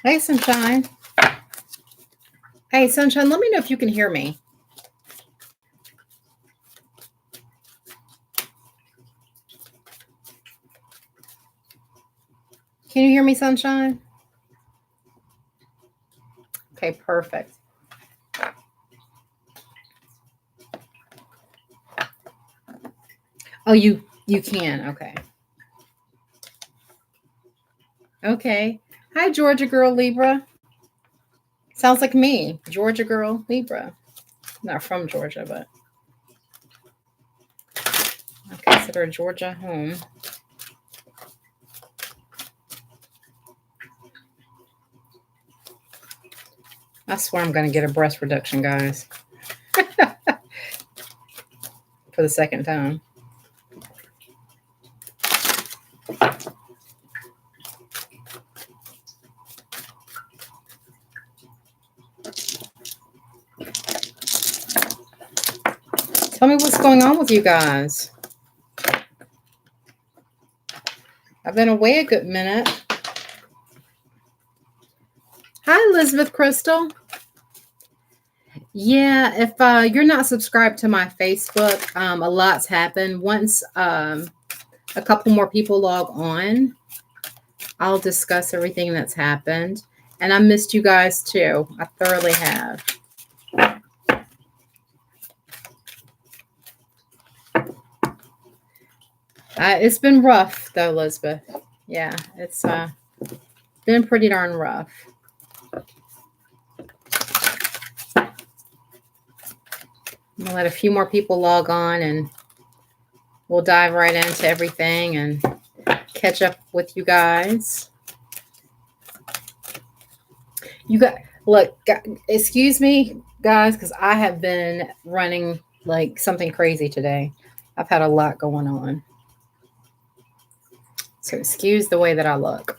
Hey, Sunshine. Hey, Sunshine, let me know if you can hear me. Can you hear me, Sunshine? Okay, perfect. Oh, you can. Okay. Okay. Hi, Georgia girl Libra. Sounds like me, Georgia girl Libra. Not from Georgia, but I consider Georgia home. I swear I'm going to get a breast reduction, guys. For the second time. Tell me what's going on with you guys. I've been away a good minute. Hi, Elizabeth Crystal. Yeah, if you're not subscribed to my Facebook, a lot's happened. Once a couple more people log on, I'll discuss everything that's happened. And I missed you guys too. I thoroughly have. It's been rough though, Elizabeth. Yeah, it's been pretty darn rough. I'm gonna let a few more people log on and we'll dive right into everything and catch up with you guys. You got, look, excuse me, guys, because I have been running like something crazy today. I've had a lot going on. So excuse the way that I look.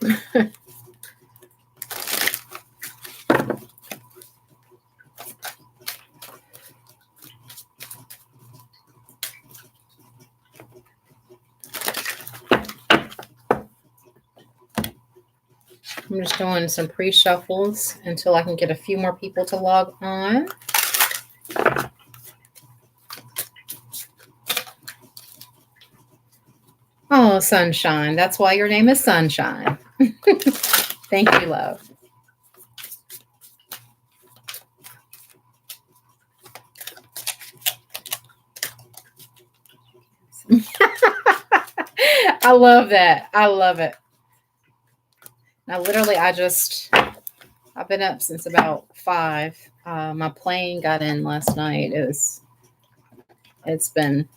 I'm just doing some pre-shuffles until I can get a few more people to log on. Oh, Sunshine. That's why your name is Sunshine. Thank you, love. I love that. I love it. Now, literally, I've been up since about 5. My plane got in last night. It's been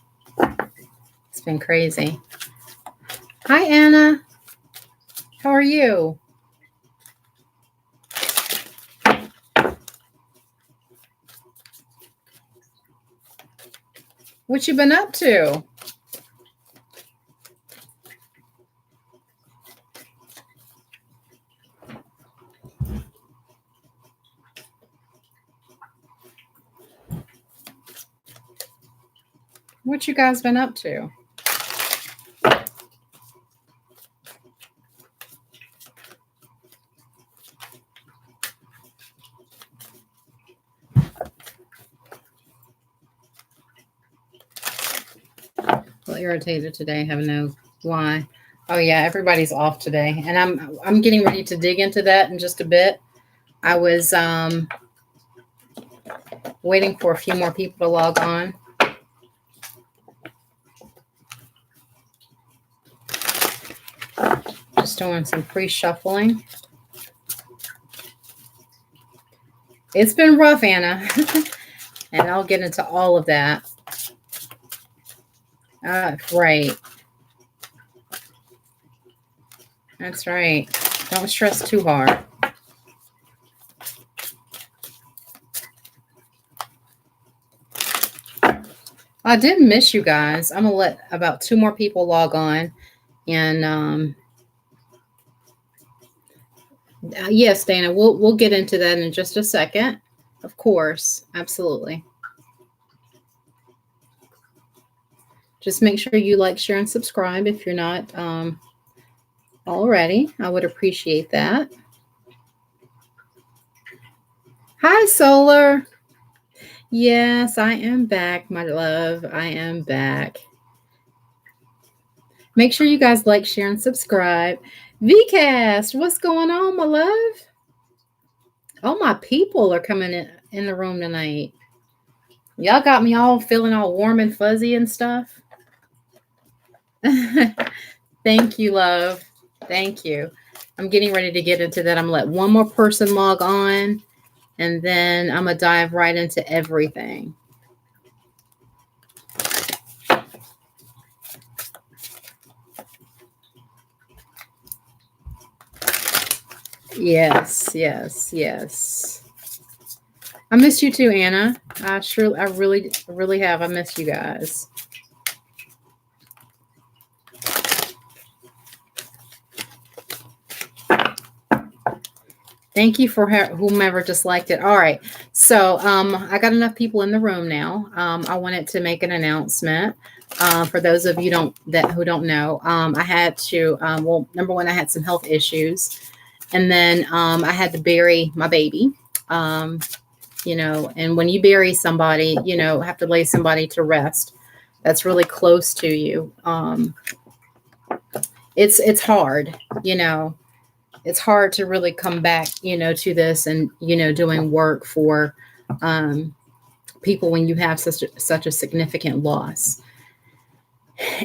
crazy. Hi, Anna. How are you? What you been up to? What you guys been up to? A little irritated today. I have no why. Oh yeah, everybody's off today, and I'm getting ready to dig into that in just a bit. I was waiting for a few more people to log on. Just doing some pre-shuffling. It's been rough, Anna, and I'll get into all of that. Right. That's right. Don't stress too hard. I did miss you guys. I'm going to let about 2 more people log on. And yes, Dana, we'll get into that in just a second. Of course. Absolutely. Just make sure you like, share, and subscribe if you're not already. I would appreciate that. Hi, Solar. Yes, I am back, my love. I am back. Make sure you guys like, share, and subscribe. VCast, what's going on, my love? All my people are coming in the room tonight. Y'all got me all feeling all warm and fuzzy and stuff. Thank you, love. Thank you. I'm getting ready to get into that. I'm gonna let one more person log on, and then I'm gonna dive right into everything. Yes, yes, yes. I missed you too, Anna. I really have. I missed you guys. Thank you for whomever just liked it. All right. So I got enough people in the room now. I wanted to make an announcement. For those of you who don't know, I had to, well, number one, I had some health issues. And then I had to bury my baby. And when you bury somebody, have to lay somebody to rest that's really close to you. It's hard, it's hard to really come back, to this and, doing work for people when you have such a significant loss.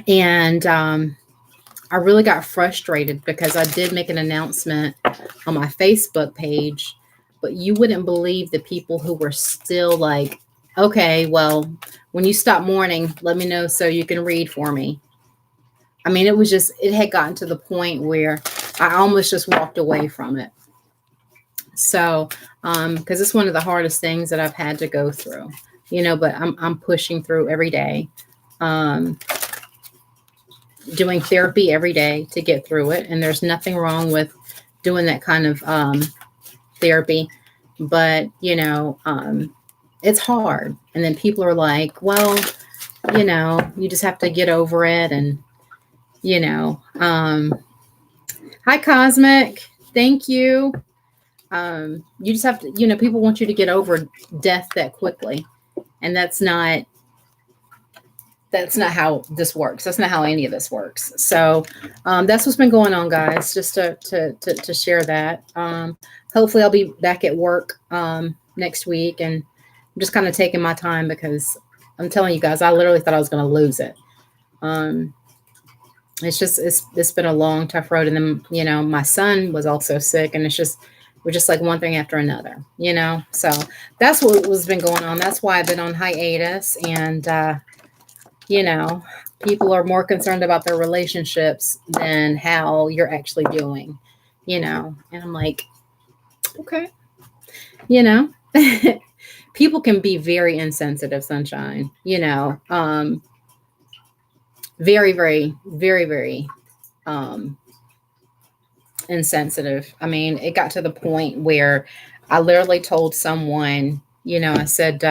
And I really got frustrated because I did make an announcement on my Facebook page, but you wouldn't believe the people who were still like, okay, well, when you stop mourning, let me know so you can read for me. I mean, it had gotten to the point where I almost just walked away from it. So, because it's one of the hardest things that I've had to go through, but I'm pushing through every day, doing therapy every day to get through it. And there's nothing wrong with doing that kind of therapy, but it's hard. And then people are like, well, you just have to get over it. And, hi, Cosmic. Thank you. You just have to, people want you to get over death that quickly. And that's not how this works. That's not how any of this works. So that's what's been going on, guys, just to share that. Hopefully I'll be back at work next week, and I'm just kind of taking my time because I'm telling you guys, I literally thought I was going to lose it. It's been a long, tough road. And then, my son was also sick, and we're just like one thing after another, so that's what was been going on. That's why I've been on hiatus. And, people are more concerned about their relationships than how you're actually doing, and I'm like, okay, people can be very insensitive, sunshine, very, very, very, very, insensitive. I mean, it got to the point where I literally told someone, I said,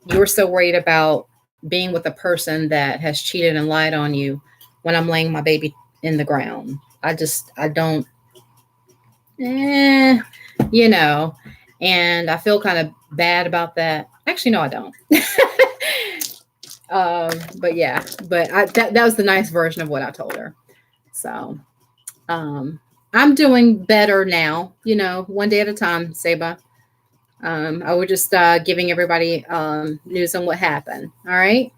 you were so worried about being with a person that has cheated and lied on you when I'm laying my baby in the ground. I don't, and I feel kind of bad about that. Actually, no, I don't. But yeah, that was the nice version of what I told her. So, I'm doing better now, one day at a time, Seba. I was just giving everybody news on what happened. All right.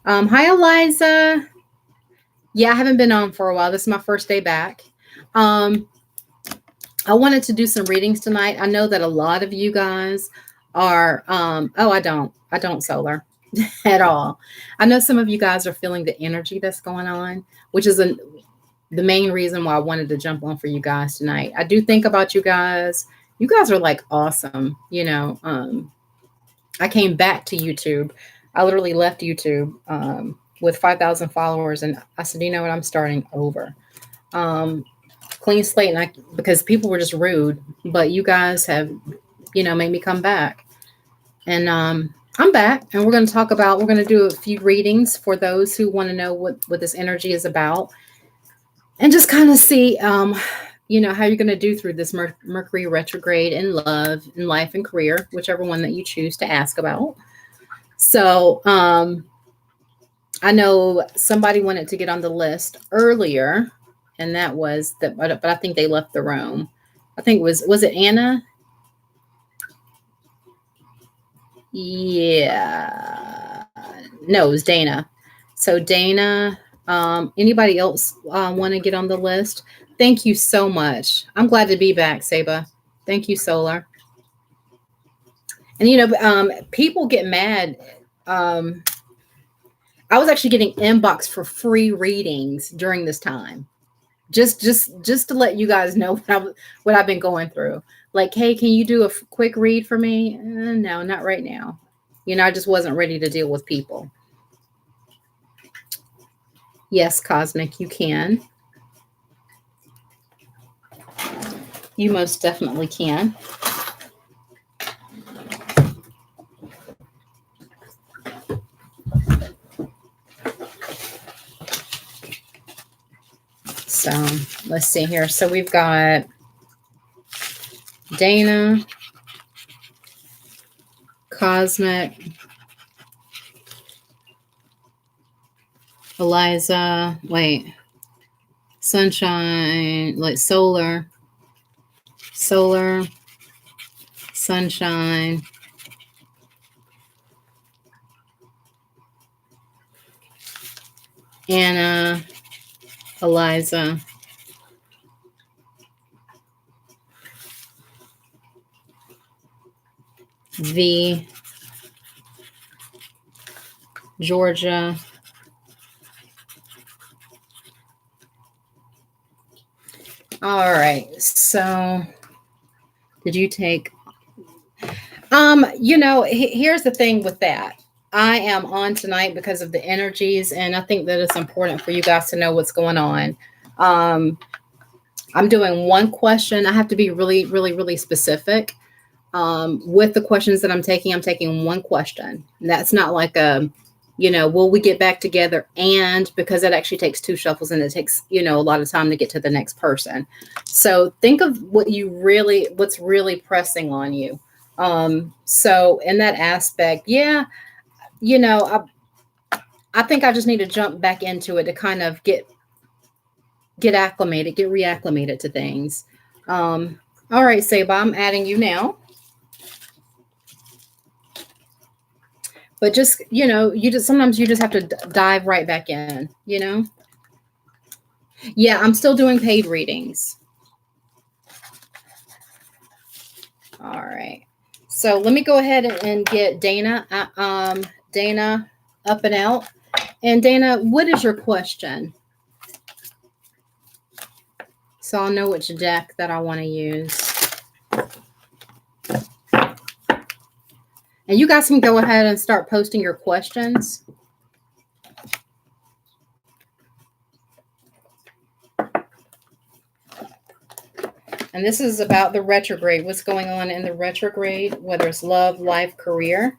Hi, Eliza. Yeah, I haven't been on for a while. This is my first day back. I wanted to do some readings tonight. I know that a lot of you guys are, I don't solar at all. I know some of you guys are feeling the energy that's going on, which is the main reason why I wanted to jump on for you guys tonight. I do think about you guys. You guys are like awesome. I came back to YouTube. I literally left YouTube with 5,000 followers. And I said, you know what? I'm starting over. Clean slate. And because people were just rude, but you guys have, made me come back. And I'm back, and we're going to do a few readings for those who want to know what this energy is about. And just kind of see how you're going to do through this Mercury retrograde in love, in life, and career, whichever one that you choose to ask about. So I know somebody wanted to get on the list earlier, and that was that, but I think they left the room. I think was it Anna? Yeah. No, it was Dana. So Dana, anybody else want to get on the list? Thank you so much. I'm glad to be back, Saba. Thank you, Solar. And people get mad. I was actually getting inbox for free readings during this time. Just to let you guys know what I've been going through. Like, hey, can you do a quick read for me? No, not right now. I just wasn't ready to deal with people. Yes, Cosmic, you can. You most definitely can. So let's see here. So we've got Dana, Cosmic, Eliza, Sunshine, like Solar, Sunshine, Anna, Eliza, V, Georgia, all right. So did you take, here's the thing with that. I am on tonight because of the energies, and I think that it's important for you guys to know what's going on. I'm doing one question. I have to be really, really, really specific. With the questions that I'm taking one question. And that's not like will we get back together? And because it actually takes 2 shuffles and it takes, a lot of time to get to the next person. So think of what's really pressing on you. So in that aspect, I think I just need to jump back into it to kind of get acclimated, get reacclimated to things. All right, Saba, I'm adding you now. But just, sometimes you just have to dive right back in, Yeah, I'm still doing paid readings. All right. So let me go ahead and get Dana, Dana up and out. And Dana, what is your question? So I'll know which deck that I want to use. And you guys can go ahead and start posting your questions. And this is about the retrograde. What's going on in the retrograde, whether it's love, life, career.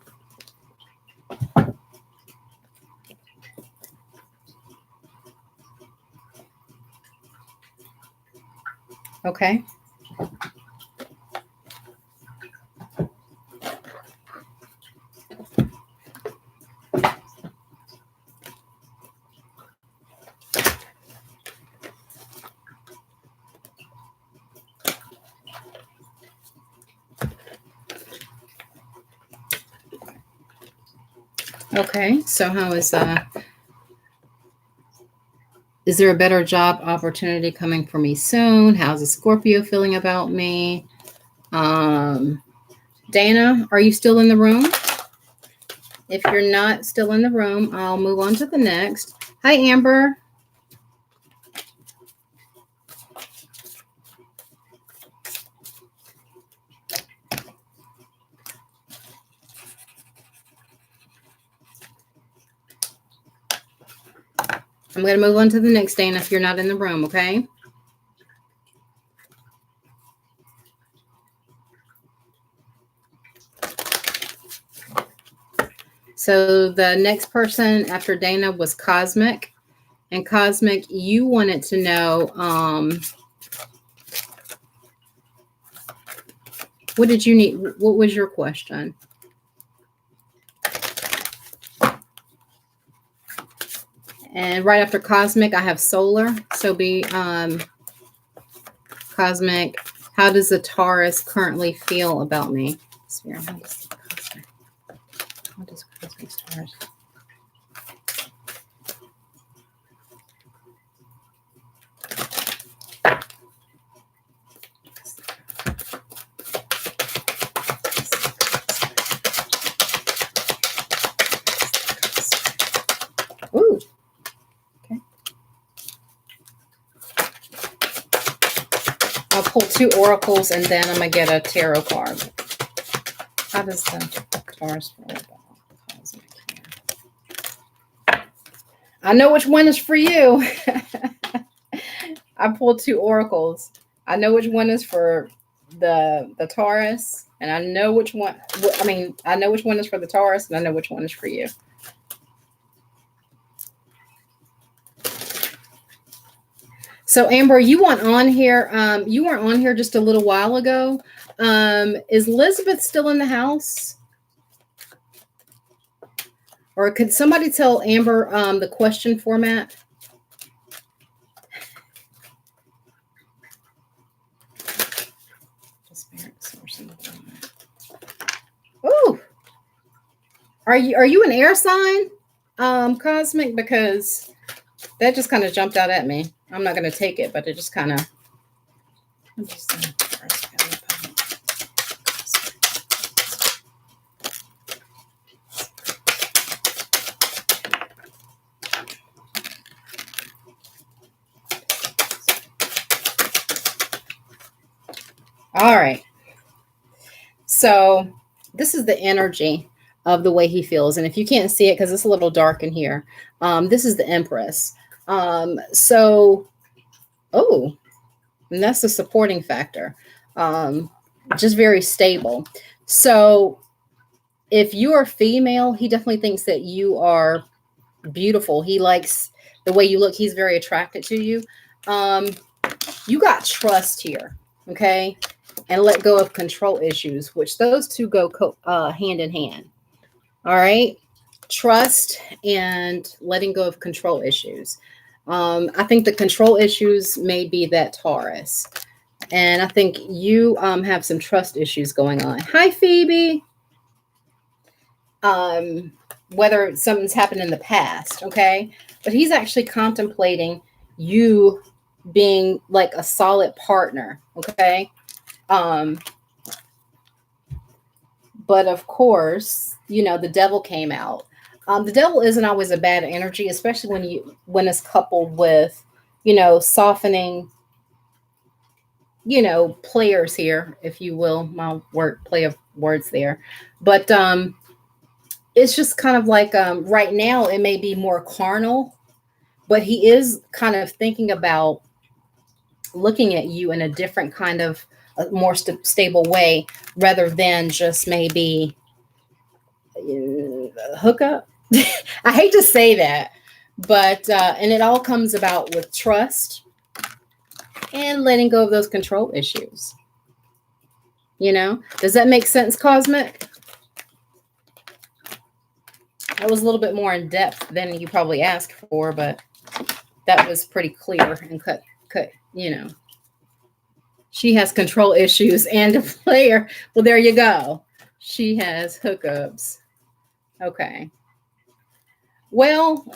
Okay. Okay, so how is there a better job opportunity coming for me soon? How's a Scorpio feeling about me? Dana, are you still in the room? If you're not still in the room, I'll move on to the next. Hi, Amber. I'm going to move on to the next, Dana, if you're not in the room, okay? So the next person after Dana was Cosmic. And Cosmic, you wanted to know What did you need? What was your question? And right after cosmic, I have solar. So be cosmic. How does the Taurus currently feel about me? Spirit, how does cosmic Taurus? Ooh. Okay. I'll pull 2 oracles and then I'm gonna get a tarot card. How does the Taurus feel about cosmic here? I know which one is for you. I pulled 2 oracles. I know which one is for the Taurus, and I know which one. I know which one is for the Taurus, and I know which one is for you. So Amber, you weren't on here. You weren't on here just a little while ago. Is Elizabeth still in the house? Or could somebody tell Amber the question format? Ooh. Are you an air sign, Cosmic? Because that just kind of jumped out at me. I'm not going to take it, but it just kind of. All right. So this is the energy of the way he feels. And if you can't see it, because it's a little dark in here, this is the Empress. And that's the supporting factor. Just very stable. So if you are female, he definitely thinks that you are beautiful. He likes the way you look. He's very attracted to you. You got trust here. Okay. And let go of control issues, which those two go hand in hand. All right. Trust and letting go of control issues. I think the control issues may be that Taurus. And I think you have some trust issues going on. Hi, Phoebe. Whether something's happened in the past. Okay. But he's actually contemplating you being like a solid partner. Okay. But of course, you know, the devil came out. The devil isn't always a bad energy, especially when it's coupled with, you know, softening, you know, players here, if you will, my play of words there. But it's just kind of like right now it may be more carnal, but he is kind of thinking about looking at you in a different kind of a more stable way rather than just maybe hookup. I hate to say that, but and it all comes about with trust and letting go of those control issues. You know, does that make sense, Cosmic? That was a little bit more in depth than you probably asked for, but that was pretty clear and cut, you know. She has control issues and a player. Well, there you go. She has hookups. Okay. Well,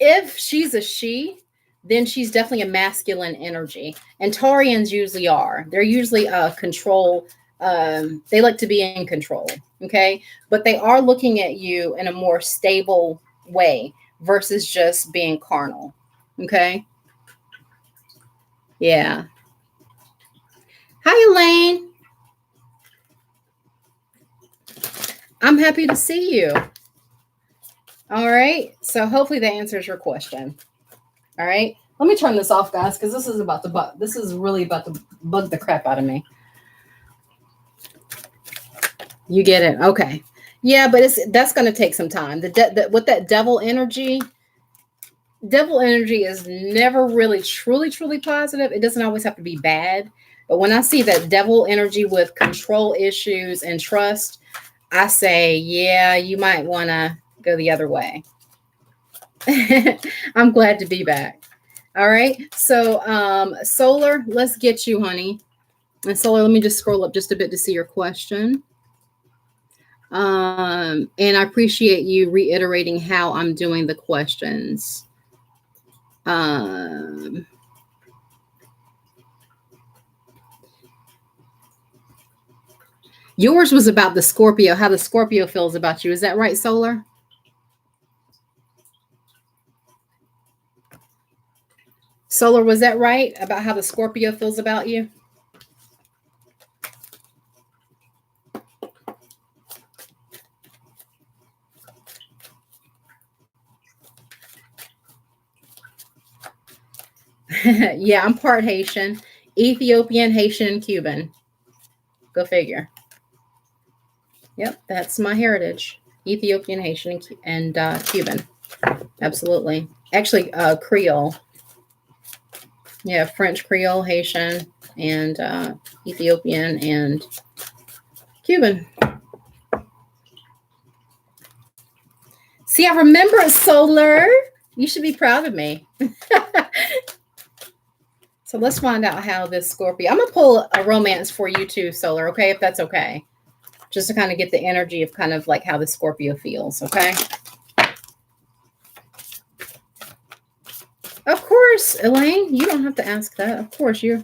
if she's a she, then she's definitely a masculine energy. And Taurians usually are. They're usually control. They like to be in control. Okay. But they are looking at you in a more stable way versus just being carnal. Okay. Yeah. Hi, Elaine. I'm happy to see you. All right. So hopefully that answers your question. All right. Let me turn this off, guys, because this is really about to bug the crap out of me. You get it. Okay. Yeah, but that's going to take some time. With that devil energy is never really truly positive. It doesn't always have to be bad. But when I see that devil energy with control issues and trust, I say, yeah, you might want to go the other way. I'm glad to be back. All right. So, Solar, let's get you, honey. And Solar, let me just scroll up just a bit to see your question. And I appreciate you reiterating how I'm doing the questions. Yours was about the Scorpio, how the Scorpio feels about you. Is that right, Solar? Solar, was that right about how the Scorpio feels about you? Yeah, I'm part Haitian, Ethiopian, Haitian, and Cuban. Go figure. Yep, that's my heritage. Ethiopian, Haitian, and Cuban. Absolutely. Actually, Creole. Yeah, French Creole, Haitian, and Ethiopian, and Cuban. See, I remember Solar. You should be proud of me. So let's find out how this Scorpio. I'm going to pull a romance for you too, Solar, okay? If that's okay. Just to kind of get the energy of kind of like how the Scorpio feels, okay? Of course, Elaine, you don't have to ask that. Of course, you're.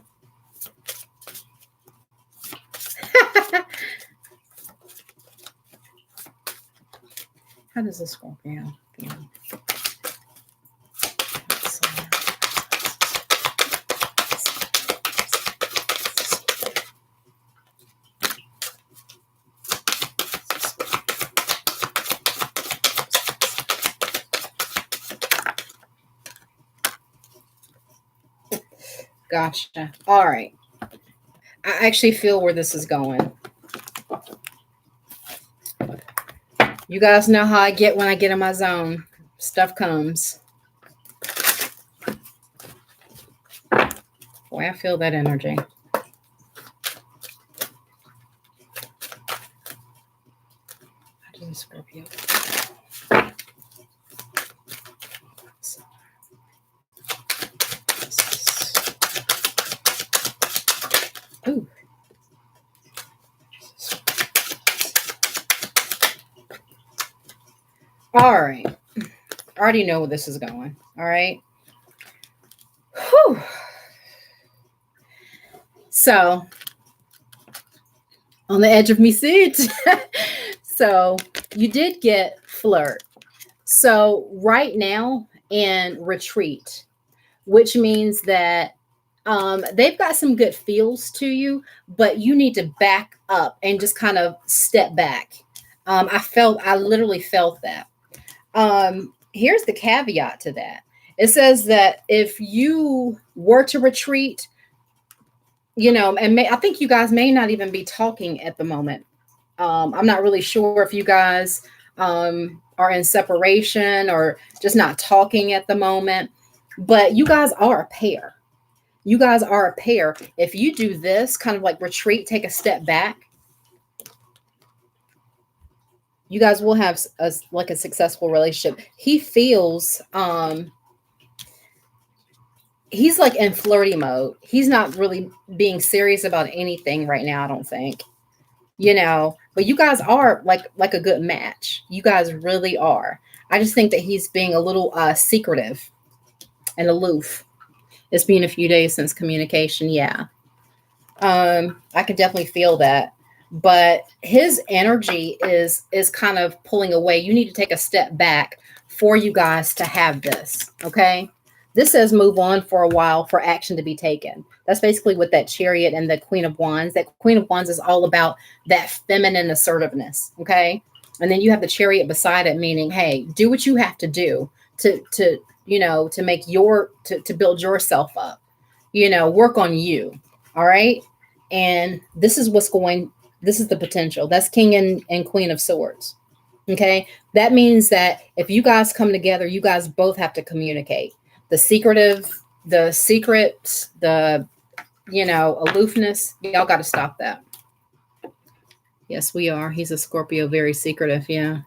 How does the Scorpio feel? Gotcha. All right. I actually feel where this is going. You guys know how I get when I get in my zone. Stuff comes. Boy, I feel that energy. How does the Scorpio feel? Ooh. All right. I already know where this is going. All right. Whew. So, on the edge of me seat. So, you did get flirt. So, right now in retreat, which means that they've got some good feels to you, but you need to back up and just kind of step back. I literally felt that. Here's the caveat to that. It says that if you were to retreat, and I think you guys may not even be talking at the moment. I'm not really sure if you guys are in separation or just not talking at the moment, but you guys are a pair. You guys are a pair. If you do this kind of like retreat, take a step back, you guys will have a successful relationship. He feels he's like in flirty mode. He's not really being serious about anything right now, I don't think. But you guys are like a good match. You guys really are. I just think that he's being a little secretive and aloof. It's been a few days since communication. Yeah. I could definitely feel that. But his energy is kind of pulling away. You need to take a step back for you guys to have this. Okay. This says move on for a while for action to be taken. That's basically what that Chariot and the Queen of Wands. That Queen of Wands is all about that feminine assertiveness. Okay. And then you have the Chariot beside it, meaning, hey, do what you have to do to make to build yourself up, work on you. All right. And this is this is the potential. That's King and Queen of Swords. Okay. That means that if you guys come together, you guys both have to communicate. The secret, you know, aloofness. Y'all got to stop that. Yes, we are. He's a Scorpio, very secretive. Yeah.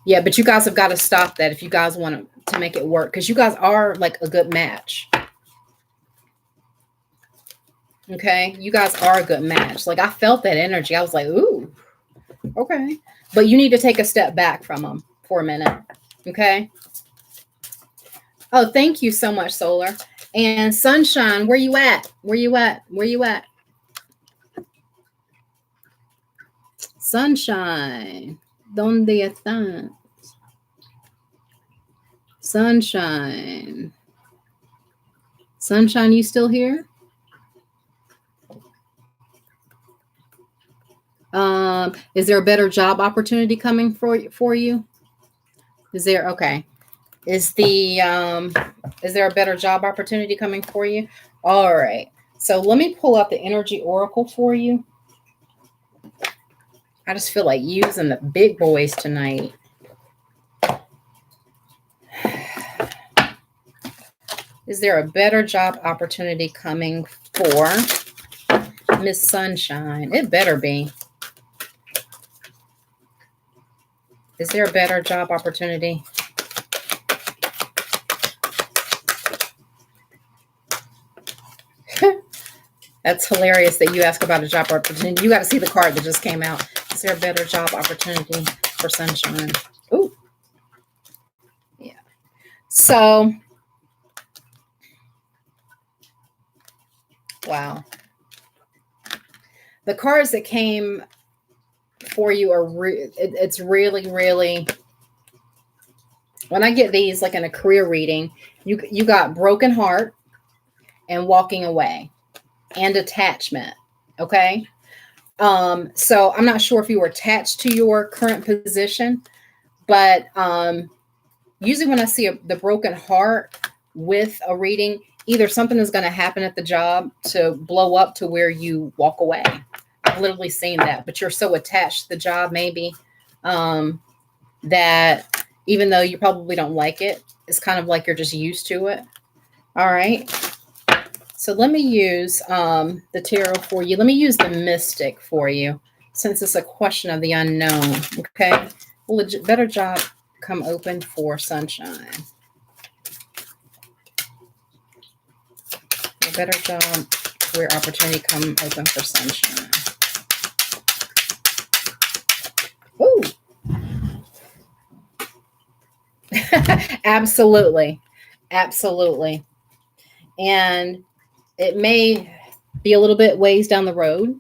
Yeah, but you guys have got to stop that if you guys want to make it work, because you guys are like a good match. Okay, you guys are a good match. Like, I felt that energy. I was like, ooh, okay. But you need to take a step back from them for a minute. Okay. Oh, thank you so much, Solar. And Sunshine, where you at? Where you at? Where you at? Sunshine, ¿dónde estás? Sunshine. Sunshine, you still here? Is there a better job opportunity coming for you? Is there, okay. Is there a better job opportunity coming for you? All right. So let me pull out the energy oracle for you. I just feel like using the big boys tonight. Is there a better job opportunity coming for Miss Sunshine? It better be. Is there a better job opportunity? That's hilarious that you ask about a job opportunity. You got to see the card that just came out. Is there a better job opportunity for Sunshine? Ooh. Yeah. So, wow. The cards that came for you are, it's really, really, when I get these, like in a career reading, you got broken heart and walking away and attachment. Okay. So I'm not sure if you were attached to your current position, but usually when I see the broken heart with a reading, either something is going to happen at the job to blow up to where you walk away. I've literally seen that, but you're so attached to the job maybe that even though you probably don't like it, it's kind of like you're just used to it. All right. So let me use the tarot for you. Let me use the mystic for you, since it's a question of the unknown. Okay. Better job come open for Sunshine. A better job where opportunity come open for Sunshine. Ooh. Absolutely. Absolutely. And it may be a little bit ways down the road,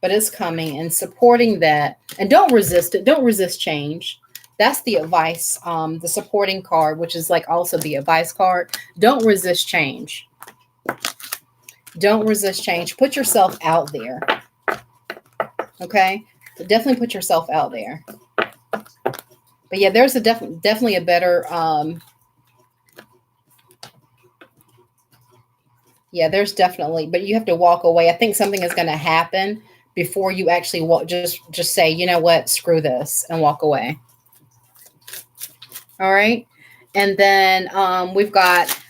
but it's coming, and supporting that. And don't resist it. Don't resist change. That's the advice, the supporting card, which is like also the advice card. Don't resist change. Don't resist change. Put yourself out there. Okay? But definitely put yourself out there. But yeah, there's a definitely a better yeah, there's definitely, but you have to walk away. I think something is going to happen before you actually just say, you know what, screw this, and walk away. All right. And then we've got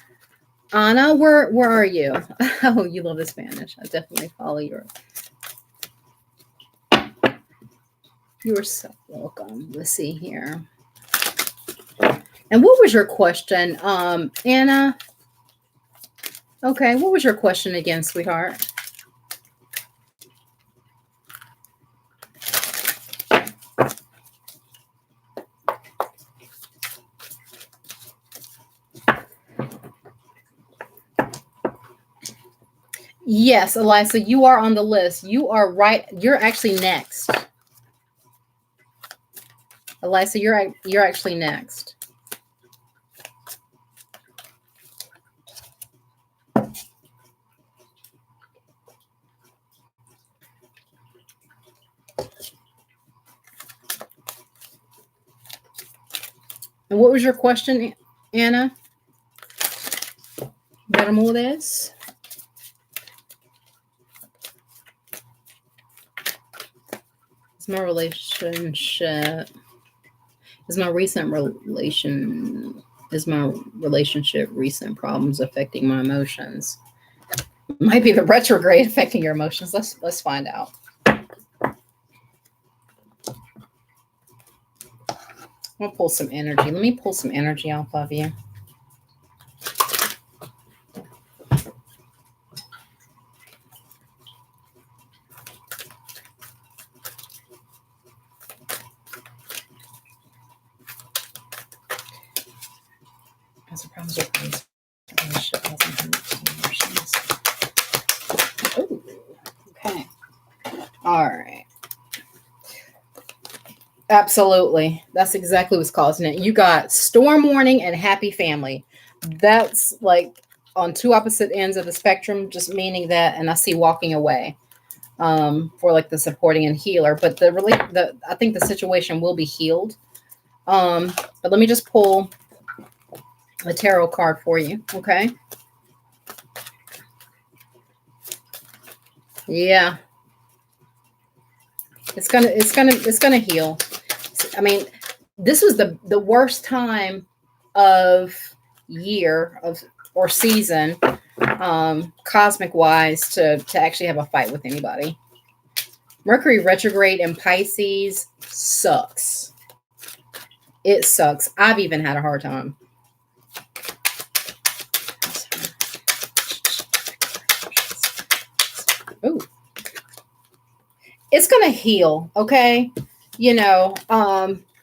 Anna. Where are you? Oh, you love the Spanish. I definitely follow your. You are so welcome. Let's see here. And what was your question, Anna? Okay, what was your question again, sweetheart? Yes, Elisa, you are on the list. You are right. You're actually next. Elisa, you're actually next. And what was your question, Anna? Bermudez? Is my relationship, is my relationship recent problems affecting my emotions? Might be the retrograde affecting your emotions. Let's find out. I'm gonna pull some energy. Let me pull some energy off of you. That's the problem with these. Oh, okay. All right. Absolutely. That's exactly what's causing it. You got storm warning and happy family. That's like on two opposite ends of the spectrum, just meaning that, and I see walking away for like the supporting and healer. But I think the situation will be healed. But let me just pull a tarot card for you. Okay. Yeah. It's gonna heal. I mean, this was the worst time of year or season, cosmic wise, to actually have a fight with anybody. Mercury retrograde in Pisces sucks. It sucks. I've even had a hard time. Ooh. It's gonna heal, okay? You know,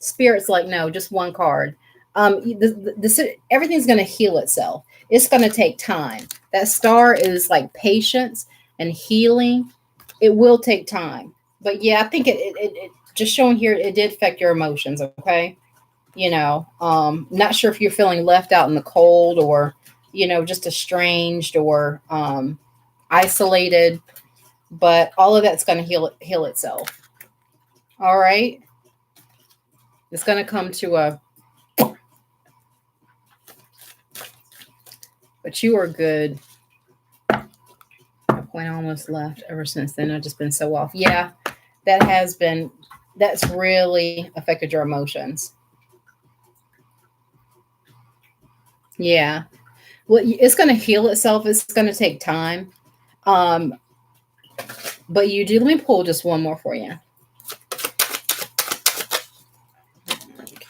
Spirit's like, no, just one card. Everything's gonna heal itself. It's gonna take time. That star is like patience and healing. It will take time. But yeah, I think it just showing here, it did affect your emotions, okay? You know, not sure if you're feeling left out in the cold or, you know, just estranged or isolated. But all of that's going to heal itself. All right. It's going to come to a, but you are good. My point almost left. Ever since then, I've just been so off. Yeah, that's really affected your emotions. Yeah. Well, it's going to heal itself. It's going to take time. But you do. Let me pull just one more for you. Okay.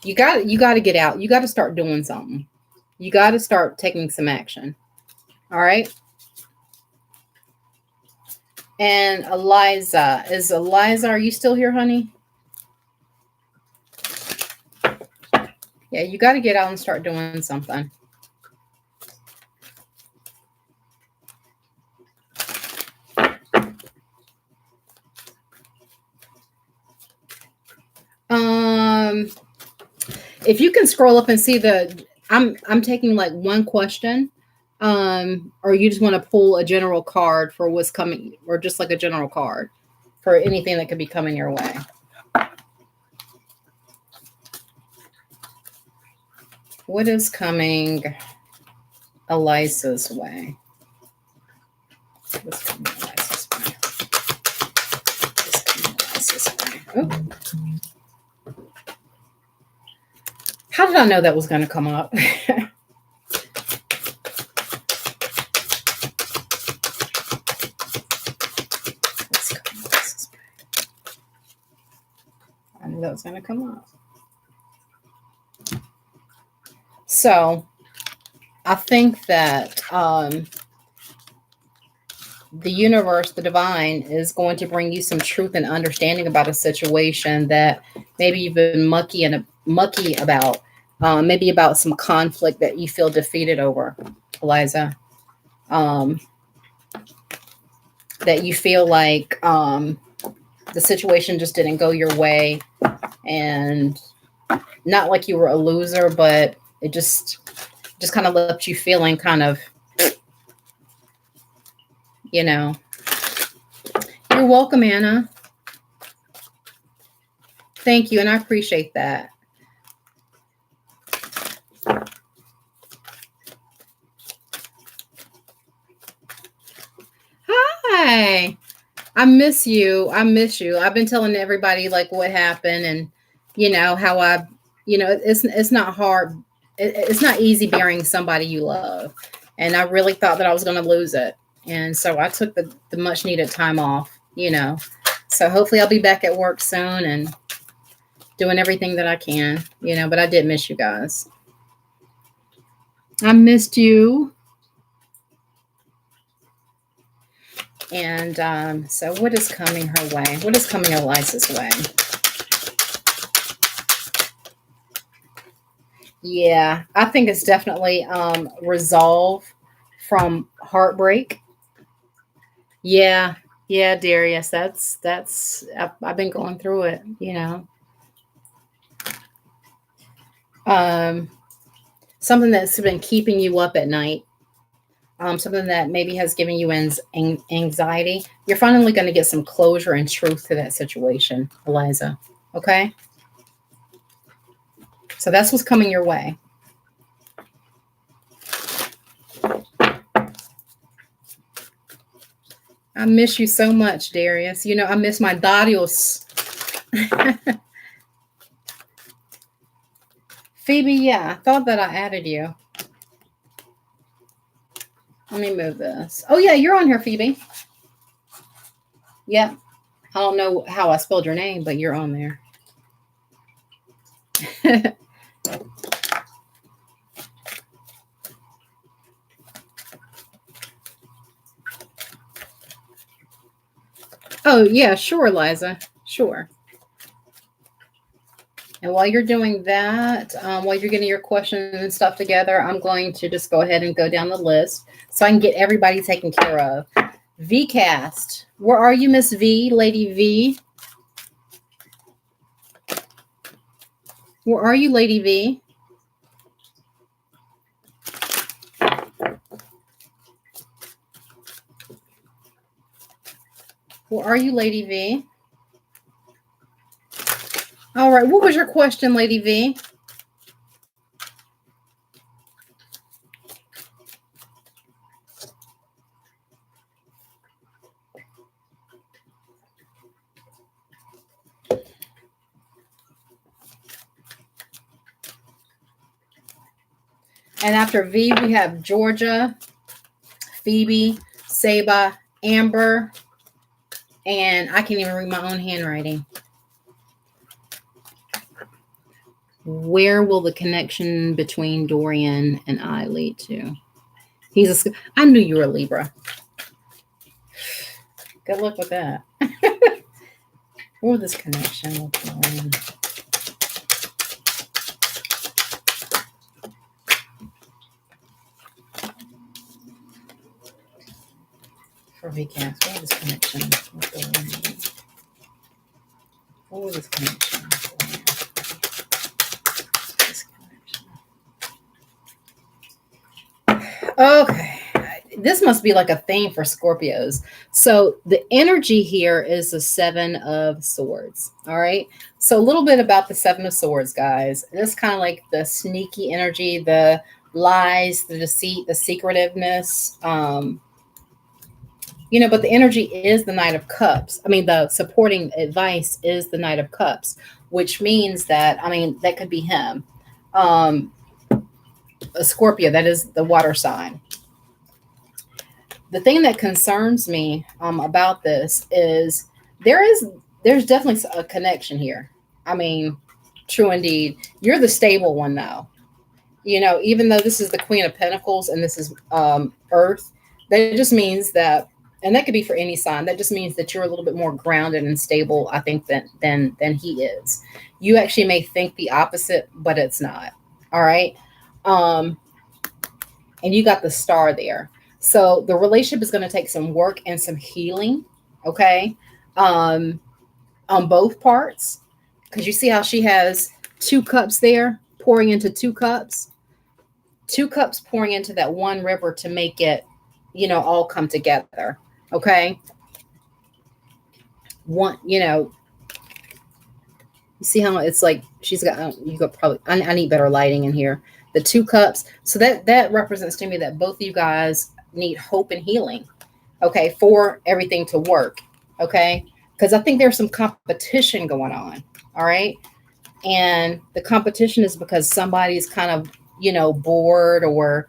You got to get out. You got to start doing something. You got to start taking some action. All right. And Eliza, are you still here, honey? Yeah, you got to get out and start doing something. If you can scroll up and see I'm taking like one question, or you just want to pull a general card for what's coming, or just like a general card for anything that could be coming your way. What is coming Eliza's way? What's coming Eliza's way? What's coming Eliza's way? Oh. How did I know that was going to come up? I knew that was going to come up. So I think that the universe, the divine, is going to bring you some truth and understanding about a situation that maybe you've been mucky about, maybe about some conflict that you feel defeated over, Eliza. That you feel like the situation just didn't go your way, and not like you were a loser, but it just kind of left you feeling kind of, you know. You're welcome, Anna. Thank you, and I appreciate that. Hi. I miss you. I've been telling everybody like what happened, and you know how it's not hard. It's not easy burying somebody you love. And I really thought that I was going to lose it. And so I took the much needed time off, So hopefully I'll be back at work soon and doing everything that I can, but I did miss you guys. I missed you. And so what is coming her way? What is coming Eliza's way? Yeah, I think it's definitely resolve from heartbreak. Yeah, yeah, Darius, that's I've been going through it. Um, something that's been keeping you up at night. Something that maybe has given you anxiety. You're finally going to get some closure and truth to that situation, Eliza. Okay, so that's what's coming your way. I miss you so much, Darius. I miss my Darius. Phoebe, yeah, I thought that I added you. Let me move this. Oh, yeah, you're on here, Phoebe. Yeah. I don't know how I spelled your name, but you're on there. Oh, yeah, sure, Liza. Sure. And while you're doing that, while you're getting your questions and stuff together, I'm going to just go ahead and go down the list so I can get everybody taken care of. VCast. Where are you, Miss V? Lady V? Where are you, Lady V? Where are you, Lady V? All right. What was your question, Lady V? And after V, we have Georgia, Phoebe, Saba, Amber, and I can't even read my own handwriting. Where will the connection between Dorian and I lead to? I knew you were a Libra. Good luck with that. Where will this connection with Dorian? For VCast, what will this connection with Dorian? What will this connection with Dorian? Okay. This must be like a theme for Scorpios. So the energy here is the Seven of Swords. All right. So a little bit about the Seven of Swords, guys. It's kind of like the sneaky energy, the lies, the deceit, the secretiveness. But the energy is the Knight of Cups. I mean, the supporting advice is the Knight of Cups, which means that, that could be him. A Scorpio, that is the water sign. The thing that concerns me about this is there's definitely a connection here. True indeed. You're the stable one, though. Even though this is the Queen of Pentacles and this is Earth, that just means that, and that could be for any sign, that just means that you're a little bit more grounded and stable, I think, than he is. You actually may think the opposite, but it's not. All right. And you got the star there. So the relationship is going to take some work and some healing, okay, on both parts. Because you see how she has 2 cups there pouring into 2 cups. 2 cups pouring into that one river to make it, all come together, okay? You see how it's like she's got, you got probably, I need better lighting in here. The 2 cups. So that represents to me that both of you guys need hope and healing, okay, for everything to work, okay? Because I think there's some competition going on, all right? And the competition is because somebody's kind of, bored or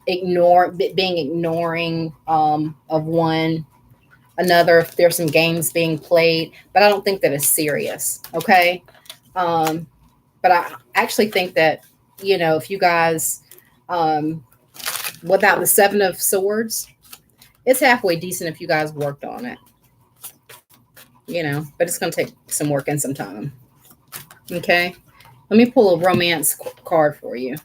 being ignoring of one another, if there's some games being played, but I don't think that it's serious. Okay. Um, but I actually think that, if you guys, um, without the Seven of Swords, it's halfway decent if you guys worked on it, but it's going to take some work and some time. Okay. Let me pull a romance card for you.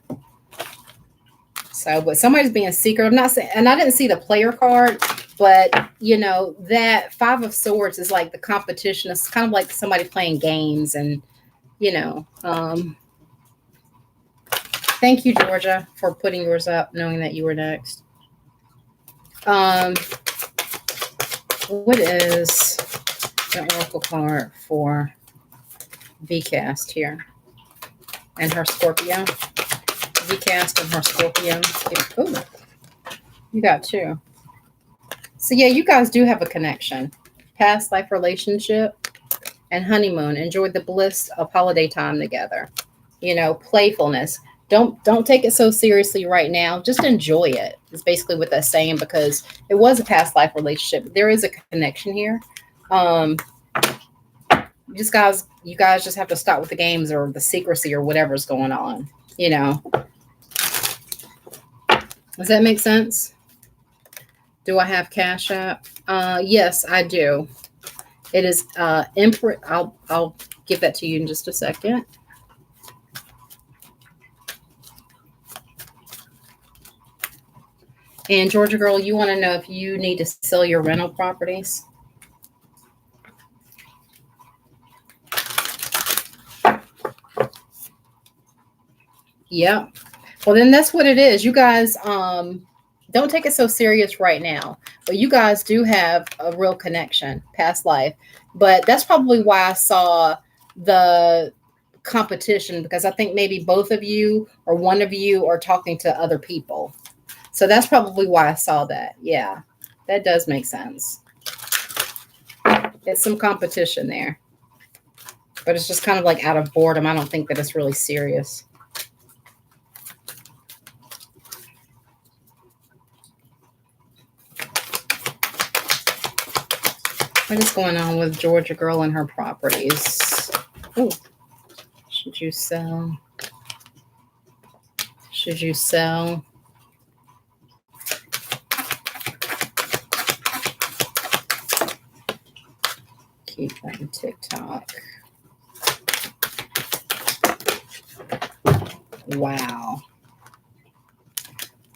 So, but somebody's being secret. I'm not saying, and I didn't see the player card, but that Five of Swords is like the competition. It's kind of like somebody playing games, and thank you, Georgia, for putting yours up, knowing that you were next. What is the oracle card for VCast here and her Scorpio? VCast and her Scorpio. Ooh, you got two. So yeah, you guys do have a connection. Past life relationship and honeymoon. Enjoy the bliss of holiday time together. Playfulness. Don't take it so seriously right now. Just enjoy it. It's basically what that's saying, because it was a past life relationship. There is a connection here. You guys just have to stop with the games or the secrecy or whatever's going on. Does that make sense? Do I have Cash App? Yes, I do. It is imprint. I'll give that to you in just a second. And Georgia girl, you want to know if you need to sell your rental properties? Yeah. Well, then that's what it is. You guys don't take it so serious right now. But you guys do have a real connection, past life. But that's probably why I saw the competition, because I think maybe both of you or one of you are talking to other people. So that's probably why I saw that. Yeah, that does make sense. It's some competition there. But it's just kind of like out of boredom. I don't think that it's really serious. What is going on with Georgia girl and her properties? Ooh. Should you sell? Should you sell? Keep that in TikTok. Wow.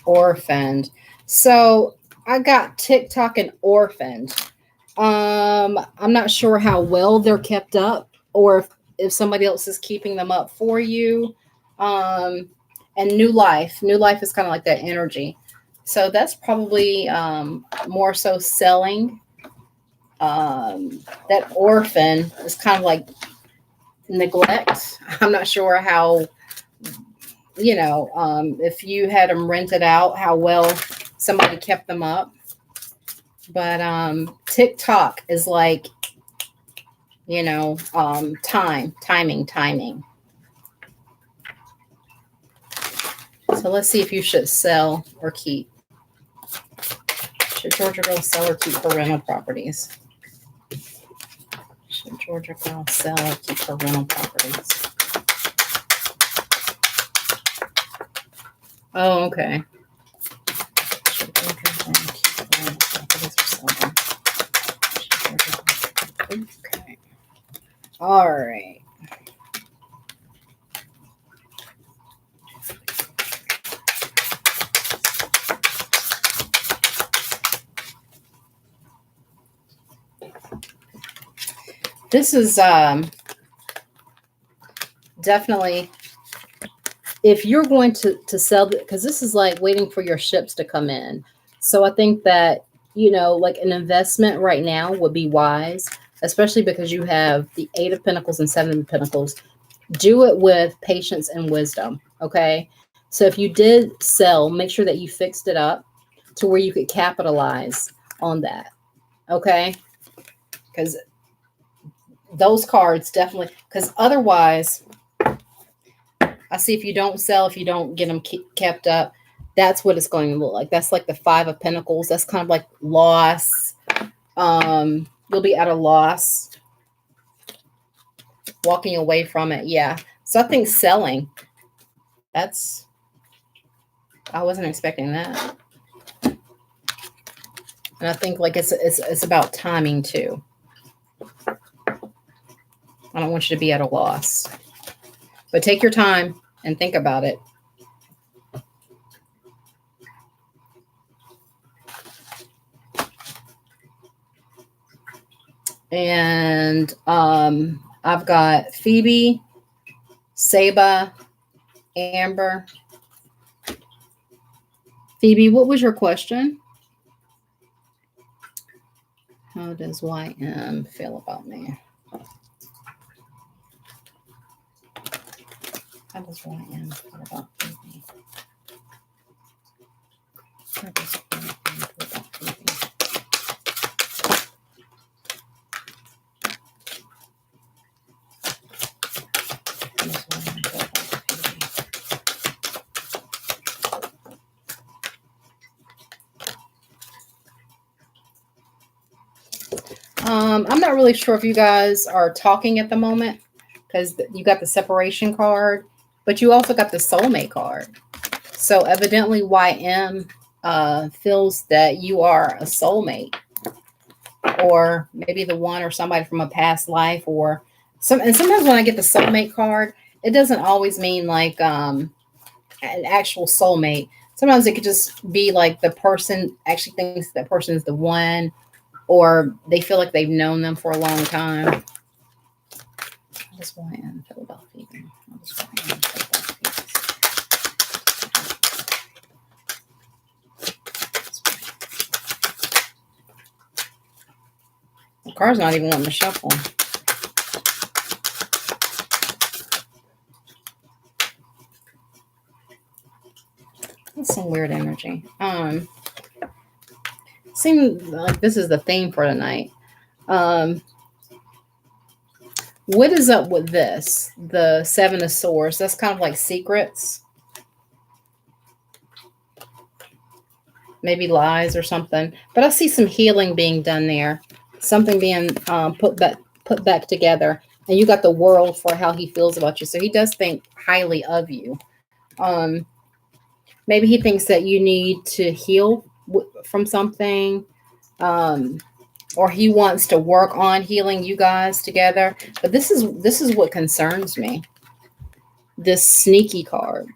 Orphaned. So I got TikTok and orphaned. I'm not sure how well they're kept up, or if somebody else is keeping them up for you. And new life is kind of like that energy. So that's probably more so selling. That orphan is kind of like neglect. I'm not sure how, if you had them rented out, how well somebody kept them up. But TikTok is like, timing. So let's see if you should sell or keep. Should Georgia girl sell or keep her rental properties? Should Georgia girl sell or keep her rental properties? Oh, okay. Should Georgia girl keep her rental properties or sell them? Okay. All right. This is definitely, if you're going to sell, because this is like waiting for your ships to come in. So I think that, like an investment right now would be wise, especially because you have the Eight of Pentacles and Seven of Pentacles. Do it with patience and wisdom. Okay. So if you did sell, make sure that you fixed it up to where you could capitalize on that. Okay. Because those cards definitely, because otherwise, I see if you don't sell, if you don't get them kept up, That's what it's going to look like. That's like the Five of Pentacles. That's kind of like loss. You'll be at a loss, walking away from it. Yeah. So I think selling. That's, I wasn't expecting that. And I think like it's about timing too. I don't want you to be at a loss. But take your time and think about it. And I've got Phoebe, Saba, Amber. Phoebe, what was your question? How does YM feel about me? How does YM feel about Phoebe? How does YM feel about Phoebe? I'm not really sure if you guys are talking at the moment because you got the separation card, but you also got the soulmate card. So evidently YM feels that you are a soulmate, or maybe the one or somebody from a past life, or and sometimes when I get the soulmate card, it doesn't always mean like an actual soulmate. Sometimes it could just be like the person actually thinks that person is the one, or they feel like they've known them for a long time. How does YM feel about Phoebe? How does YM feel about Phoebe? The card's not even wanting to shuffle. That's some weird energy. Seems like this is the theme for tonight. What is up with this? The Seven of Swords. That's kind of like secrets. Maybe lies or something. But I see some healing being done there. Something being put back together. And you got the World for how he feels about you. So he does think highly of you. Maybe he thinks that you need to heal from something. Or he wants to work on healing you guys together. But this is what concerns me. This sneaky card.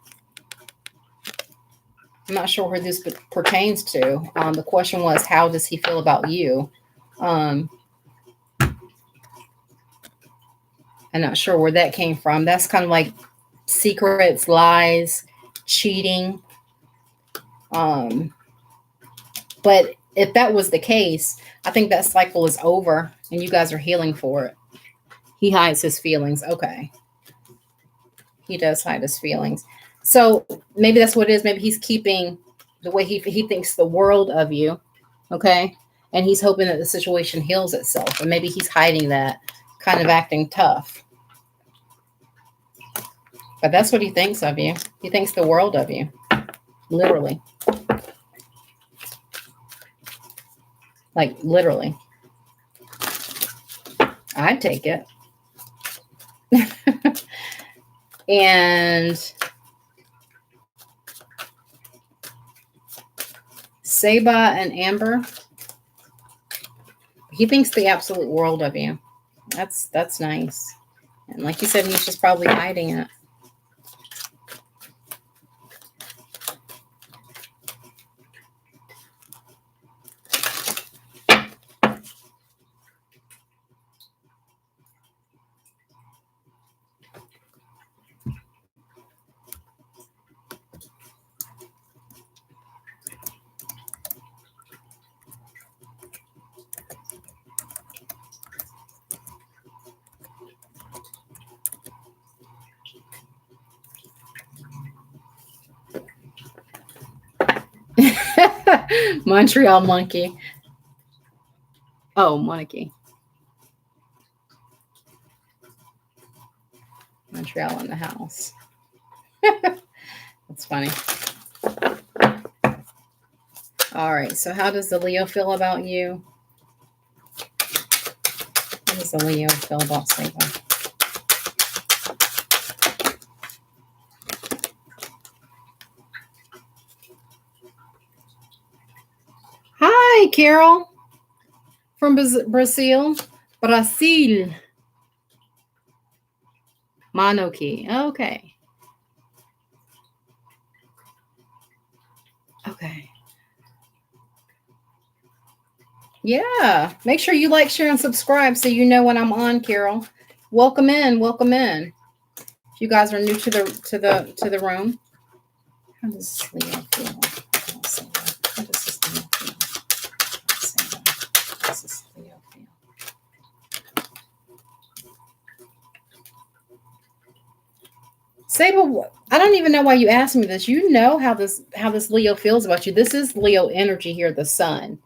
I'm not sure where this pertains to. The question was, how does he feel about you? I'm not sure where that came from. That's kind of like secrets, lies, cheating. But if that was the case, I think that cycle is over and you guys are healing for it. He hides his feelings. Okay. He does hide his feelings. So maybe that's what it is. Maybe he's keeping the way he thinks the world of you. Okay. And he's hoping that the situation heals itself. And maybe he's hiding that, kind of acting tough. But that's what he thinks of you. He thinks the world of you. Literally. Like literally. I'd take it. And Saba and Amber, he thinks the absolute world of you. That's nice. And like you said, he's just probably hiding it. Montreal monkey. Oh, monkey. Montreal in the house. That's funny. All right. So how does the Leo feel about you? How does the Leo feel about Sable? Hi, Carol from Brazil. Brazil. Monoki. Okay. Okay. Yeah. Make sure you like, share, and subscribe so you know when I'm on, Carol. Welcome in. Welcome in. If you guys are new to the room. How does Leo feel? How does this Leo feel? How does this Leo feel? Sable, I don't even know why you asked me this. You know how this Leo feels about you. This is Leo energy here, the sun.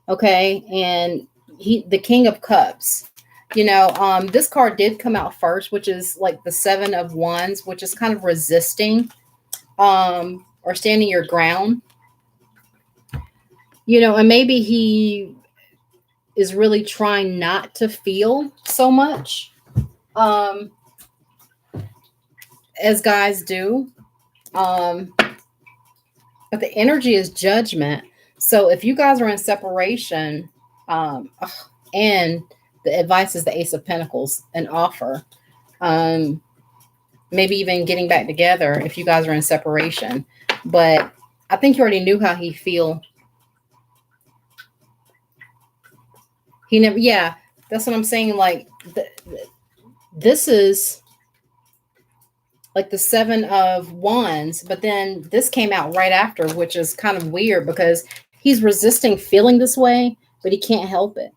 Okay, and the King of Cups. This card did come out first, which is like the Seven of Wands, which is kind of resisting, or standing your ground. And maybe he is really trying not to feel so much, as guys do. But the energy is judgment. So if you guys are in separation, and the advice is the Ace of Pentacles, an offer, maybe even getting back together if you guys are in separation. But I think you already knew how he feel. He never, yeah, that's what I'm saying. Like, this is like the Seven of Wands, but then this came out right after, which is kind of weird because he's resisting feeling this way, but he can't help it.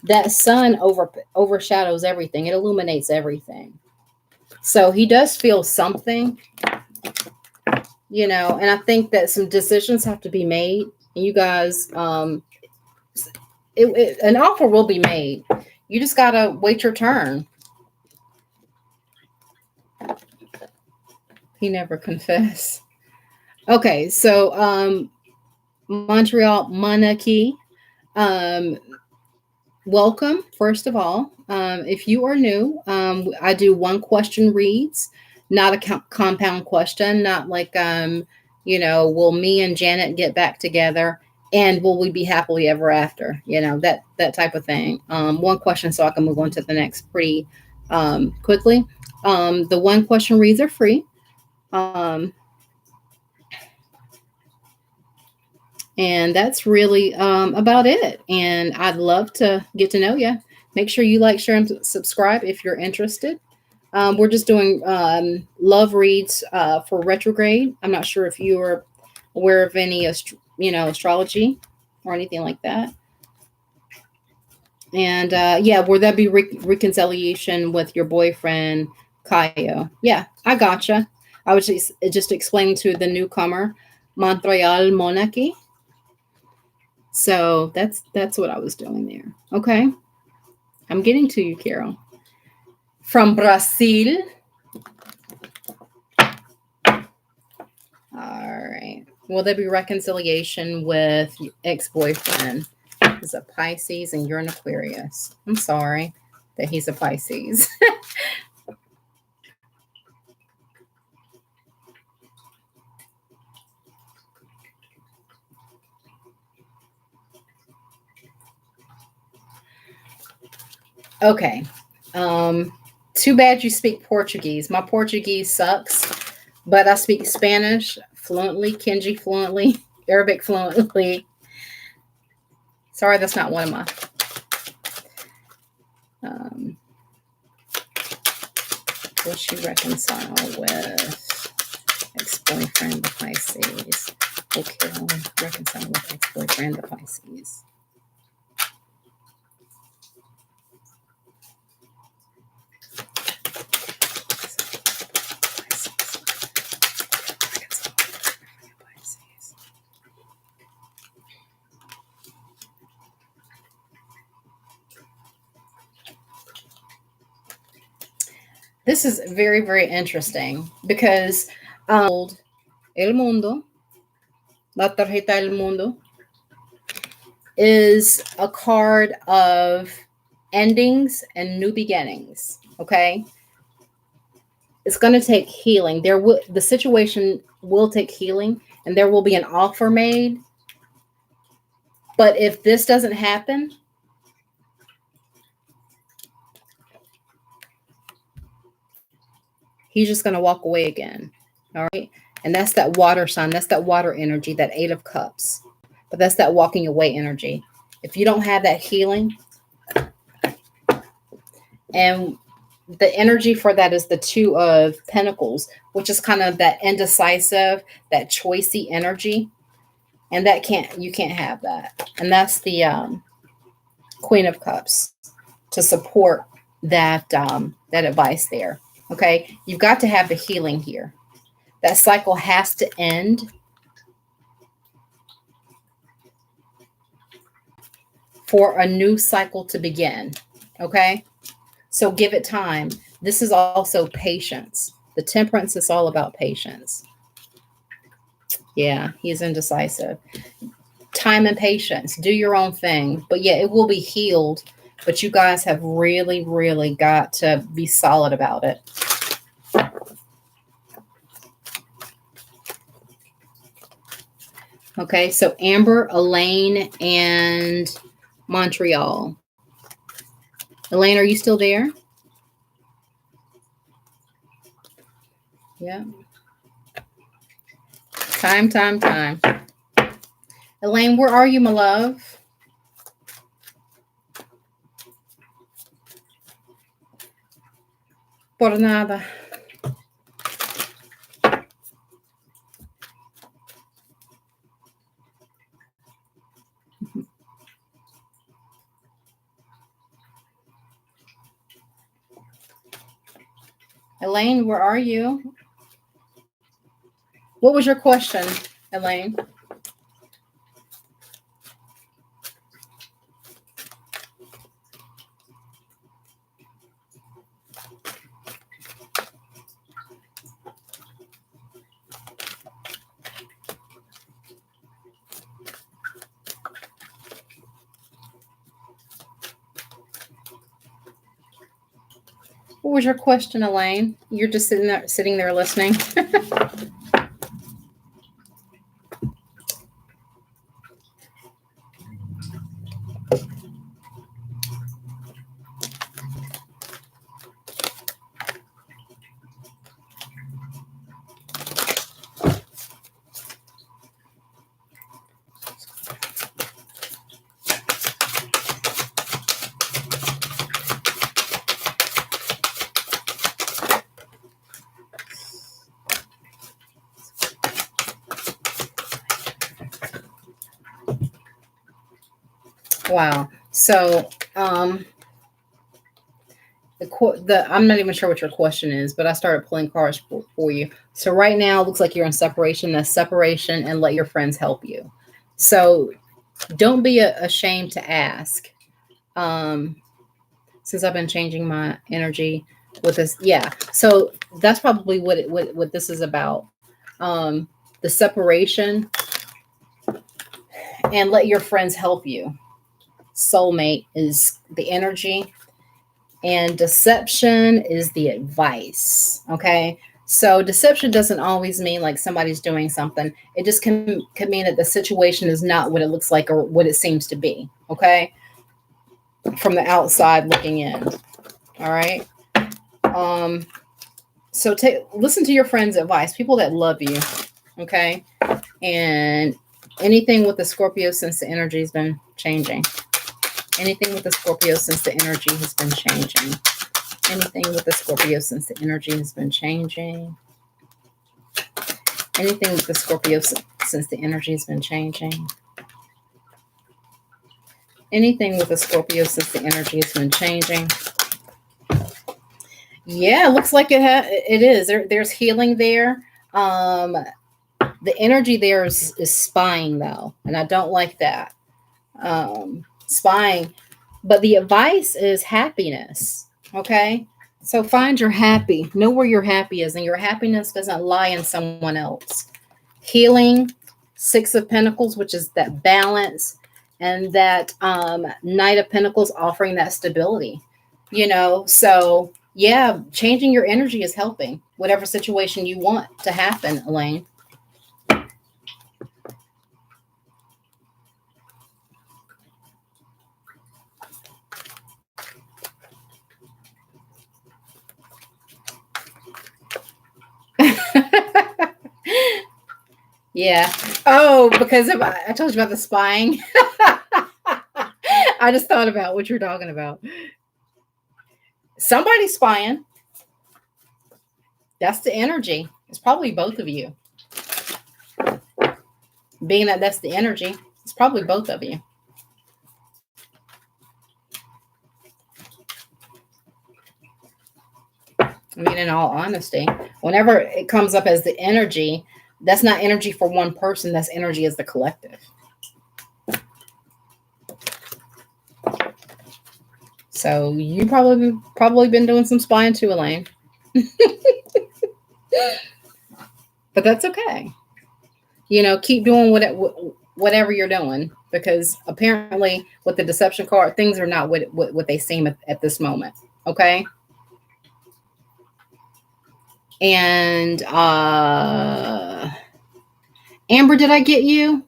That sun overshadows everything. It illuminates everything. So he does feel something, and I think that some decisions have to be made. And you guys, an offer will be made. You just got to wait your turn. He never confessed. Okay, so Montreal Monarchy, welcome, first of all. If you are new, I do one question reads, not a compound question, not like, will me and Janet get back together and will we be happily ever after? That type of thing. One question so I can move on to the next pretty quickly. The one question reads are free. And that's really about it. And I'd love to get to know you. Make sure you like, share, and subscribe if you're interested. We're just doing love reads for retrograde. I'm not sure if you are aware of any, astrology or anything like that. And will that be reconciliation with your boyfriend, Kayo? Yeah, I gotcha. I was just explaining to the newcomer, Montreal Monarchy. So that's what I was doing there. Okay. I'm getting to you, Carol. From Brazil. All right. Will there be reconciliation with ex-boyfriend? He's a Pisces and you're an Aquarius. I'm sorry that he's a Pisces. Okay. Too bad you speak Portuguese. My Portuguese sucks, but I speak Spanish fluently, Kenji fluently, Arabic fluently. Sorry, that's not one of my. Will she reconcile with ex-boyfriend, the Pisces? Okay, I'll reconcile with ex-boyfriend, the Pisces. This is very, very interesting because el mundo, la tarjeta del mundo, is a card of endings and new beginnings. Okay. It's going to take healing. The situation will take healing, and there will be an offer made. But if this doesn't happen, he's just going to walk away again. All right. And that's that water sign. That's that water energy, that 8 of Cups. But that's that walking away energy. If you don't have that healing, and the energy for that is the 2 of Pentacles, which is kind of that indecisive, that choicey energy. And you can't have that. And that's the Queen of Cups to support that, that advice there. Okay. You've got to have the healing here. That cycle has to end for a new cycle to begin. Okay. So give it time. This is also patience. The Temperance is all about patience. Yeah, he's indecisive. Time and patience. Do your own thing. But yeah, it will be healed. But you guys have really, really got to be solid about it. Okay, so Amber, Elaine, and Montreal. Elaine, are you still there? Yeah. Time. Elaine, where are you, my love? Por nada. Elaine, where are you? What was your question, Elaine? What was your question, Elaine? You're just sitting there listening. Wow. So, I'm not even sure what your question is, but I started pulling cards for you. So right now it looks like you're in separation. That's separation, and let your friends help you. So don't be ashamed to ask. Since I've been changing my energy with this. Yeah. So that's probably what this is about. The separation, and let your friends help you. Soulmate is the energy, and deception is the advice. Okay. So deception doesn't always mean like somebody's doing something. It just can mean that the situation is not what it looks like or what it seems to be. Okay. From the outside looking in. All right. So listen to your friends' advice, people that love you. Okay. And anything with the Scorpio, since the energy has been changing. Anything with the Scorpio since the energy has been changing. Anything with the Scorpio since the energy has been changing. Anything with the Scorpio since the energy has been changing. Anything with the Scorpio since the energy has been changing. Yeah, it looks like it is. There's healing there. The energy there is spying though, and I don't like that. Spying, but the advice is happiness. Okay, so find your happy, know where your happy is, and your happiness doesn't lie in someone else. Healing, 6 of Pentacles, which is that balance, And that Knight of Pentacles offering that stability, So yeah, changing your energy is helping whatever situation you want to happen, Elaine. Yeah. Oh, because I told you about the spying. I just thought about what you're talking about. Somebody's spying. That's the energy. It's probably both of you. Being that that's the energy, it's probably both of you. I mean, in all honesty, whenever it comes up as the energy, that's not energy for one person. That's energy as the collective. So you probably been doing some spying too, Elaine. But that's okay. Keep doing whatever you're doing, because apparently with the deception card, things are not what they seem at this moment. Okay. And Amber, did I get you?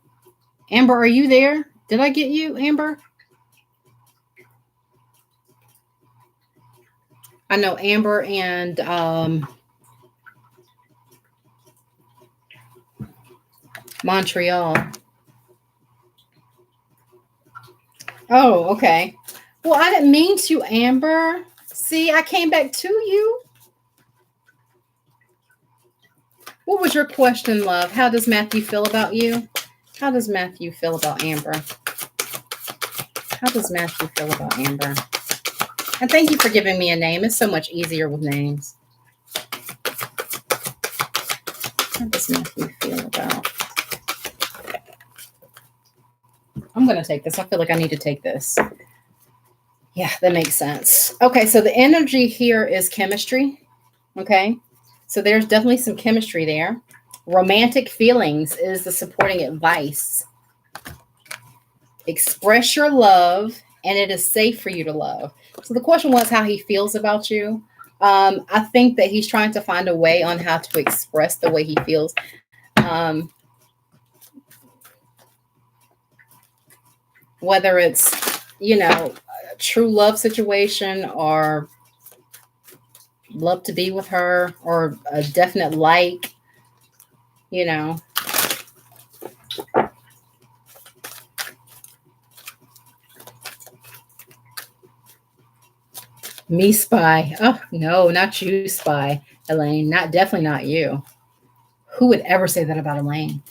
Amber, are you there? Did I get you, Amber? I know Amber and Montreal. Oh, okay. Well, I didn't mean to, Amber. See, I came back to you. What was your question, love? How does Matthew feel about you? How does Matthew feel about Amber? How does Matthew feel about Amber? And thank you for giving me a name. It's so much easier with names. How does Matthew feel about? I'm going to take this. I feel like I need to take this. Yeah, that makes sense. Okay, so the energy here is chemistry. Okay, so there's definitely some chemistry there. Romantic feelings is the supporting advice. Express your love, and it is safe for you to love. So the question was how he feels about you. I think that he's trying to find a way on how to express the way he feels. Whether it's, a true love situation, or love to be with her, or a definite like, Me spy. Oh, no, not you spy, Elaine. Definitely not you. Who would ever say that about Elaine?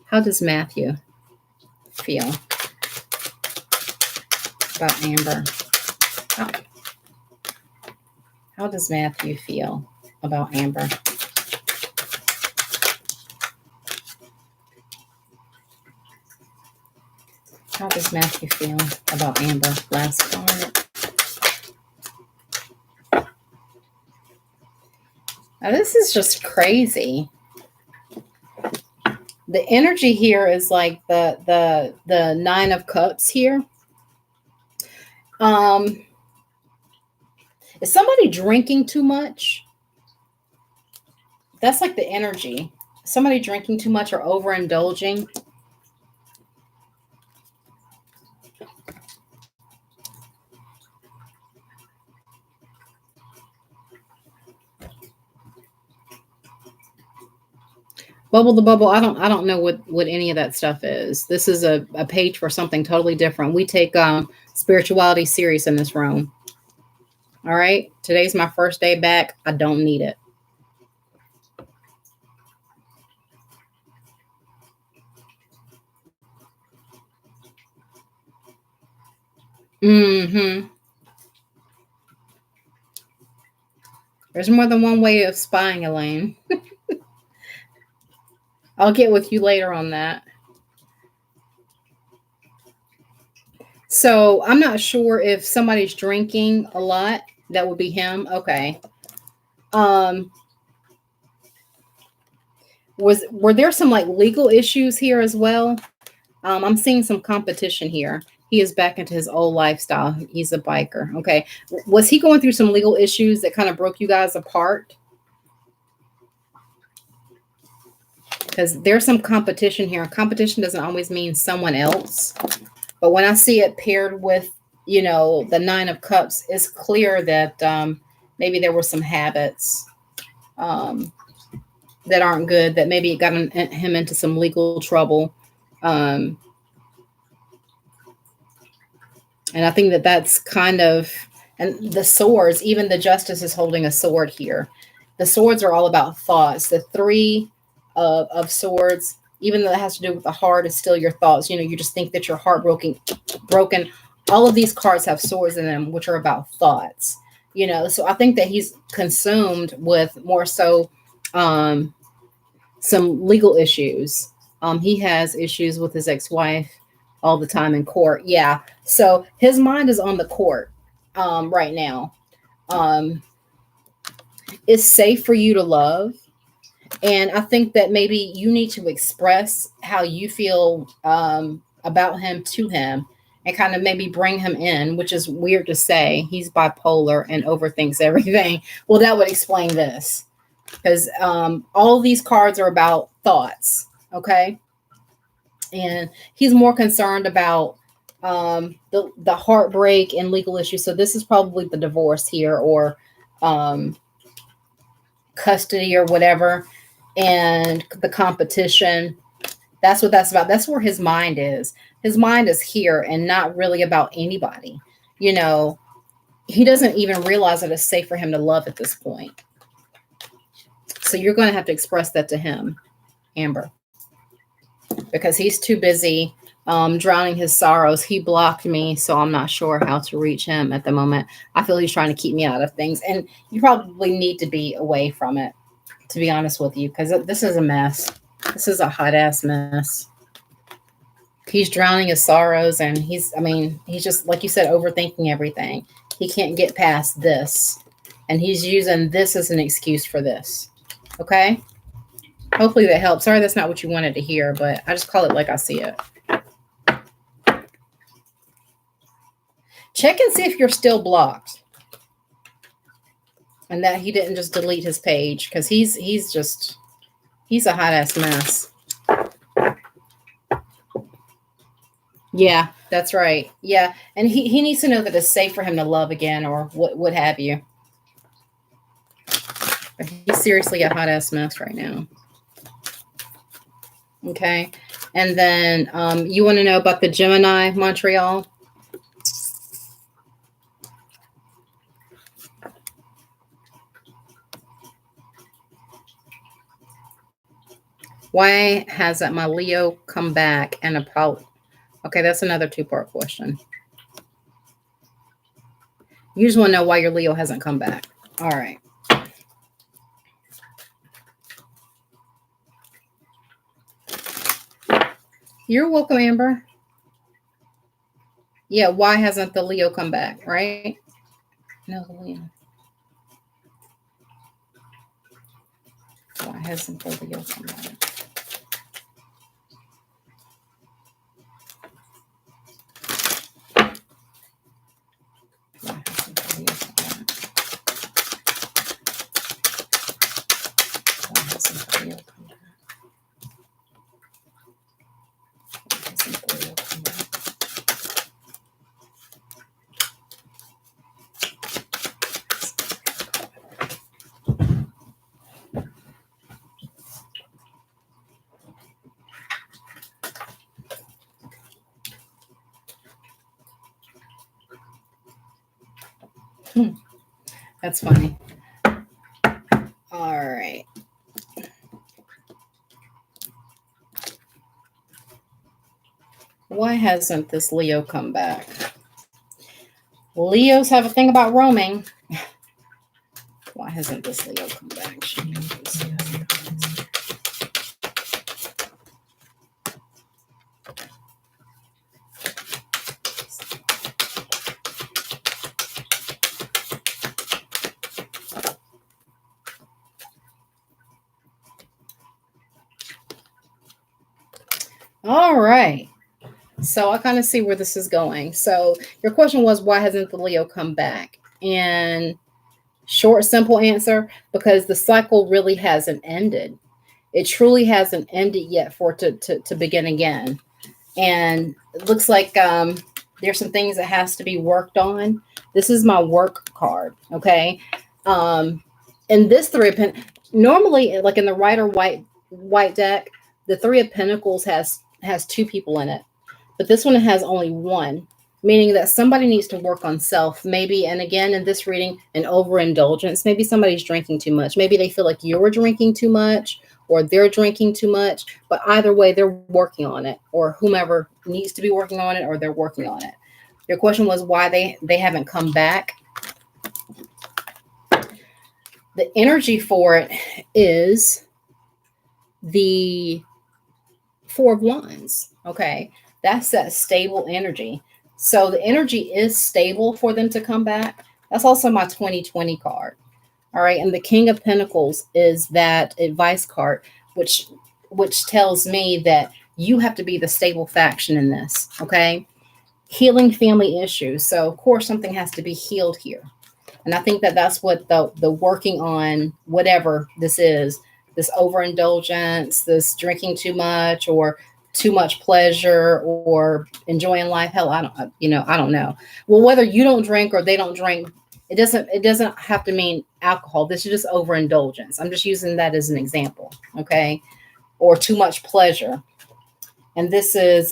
How does Matthew feel about Amber? How does Matthew feel about Amber? How does Matthew feel about Amber? Last card. Now this is just crazy. The energy here is like the Nine of Cups here. Is somebody drinking too much? That's like the energy. Somebody drinking too much or overindulging. Bubble the Bubble. I don't know what any of that stuff is. This is a page for something totally different. We take spirituality serious in this room. All right. Today's my first day back. I don't need it. Mm-hmm. There's more than one way of spying, Elaine. I'll get with you later on that. So I'm not sure if somebody's drinking a lot. That would be him. Okay. Were there some like legal issues here as well? I'm seeing some competition here. He is back into his old lifestyle. He's a biker. Okay. Was he going through some legal issues that kind of broke you guys apart? Because there's some competition here. Competition doesn't always mean someone else. But when I see it paired with, the Nine of Cups, it's clear that maybe there were some habits that aren't good, that maybe it got him into some legal trouble. And I think that that's kind of, and the swords, even the Justice is holding a sword here. The swords are all about thoughts. The Three of Swords, even though it has to do with the heart, is still your thoughts. You just think that you're heartbroken. All of these cards have swords in them, which are about thoughts. So I think that he's consumed with more so some legal issues. He has issues with his ex-wife all the time in court. Yeah. So his mind is on the court right now. It's safe for you to love. And I think that maybe you need to express how you feel about him to him, and kind of maybe bring him in, which is weird to say. He's bipolar and overthinks everything. Well, that would explain this, because all these cards are about thoughts. Okay. And he's more concerned about the heartbreak and legal issues. So this is probably the divorce here, or custody or whatever, and the competition. That's what that's about. That's where his mind is. His mind is here and not really about anybody. He doesn't even realize that it's safe for him to love at this point. So you're going to have to express that to him, Amber, because he's too busy drowning his sorrows. He blocked me, so I'm not sure how to reach him at the moment. I feel he's trying to keep me out of things, and you probably need to be away from it, to be honest with you, because this is a mess. This is a hot ass mess. He's drowning his sorrows, and he's just, like you said, overthinking everything. He can't get past this, and he's using this as an excuse for this. Okay? Hopefully that helps. Sorry, that's not what you wanted to hear, but I just call it like I see it. Check and see if you're still blocked, and that he didn't just delete his page, because he's a hot ass mess. Yeah, that's right. Yeah, and he needs to know that it's safe for him to love again, or what have you. But he's seriously a hot ass mess right now. Okay, and then you want to know about the Gemini Montreal? Why hasn't my Leo come back and apologized? Okay, that's another two-part question. You just want to know why your Leo hasn't come back. All right. You're welcome, Amber. Yeah, why hasn't the Leo come back, right? No, the Leo. Why hasn't the Leo come back? That's funny. All right. Why hasn't this Leo come back? Leos have a thing about roaming. Why hasn't this Leo come back? All right. So I kind of see where this is going. So your question was, why hasn't the Leo come back? And short, simple answer, because the cycle really hasn't ended. It truly hasn't ended yet for it to begin again. And it looks like there's some things that has to be worked on. This is my work card. Okay. Um, and this three of normally, like in the white deck, the three of pentacles has two people in it, but this one has only one, meaning that somebody needs to work on self. Maybe, and again, in this reading, an overindulgence. Maybe somebody's drinking too much. Maybe they feel like you're drinking too much or they're drinking too much. But either way, they're working on it, or whomever needs to be working on it, or they're working on it. Your question was why they haven't come back. The energy for it is the Four of Wands. Okay. That's that stable energy. So the energy is stable for them to come back. That's also my 2020 card. All right. And the King of Pentacles is that advice card, which tells me that you have to be the stable faction in this. Okay. Healing family issues. So of course something has to be healed here. And I think that that's what the working on whatever this is, this overindulgence, this drinking too much, or too much pleasure, or enjoying life. Hell, I don't know. Well, whether you don't drink or they don't drink, it doesn't have to mean alcohol. This is just overindulgence. I'm just using that as an example. Okay. Or too much pleasure. And this is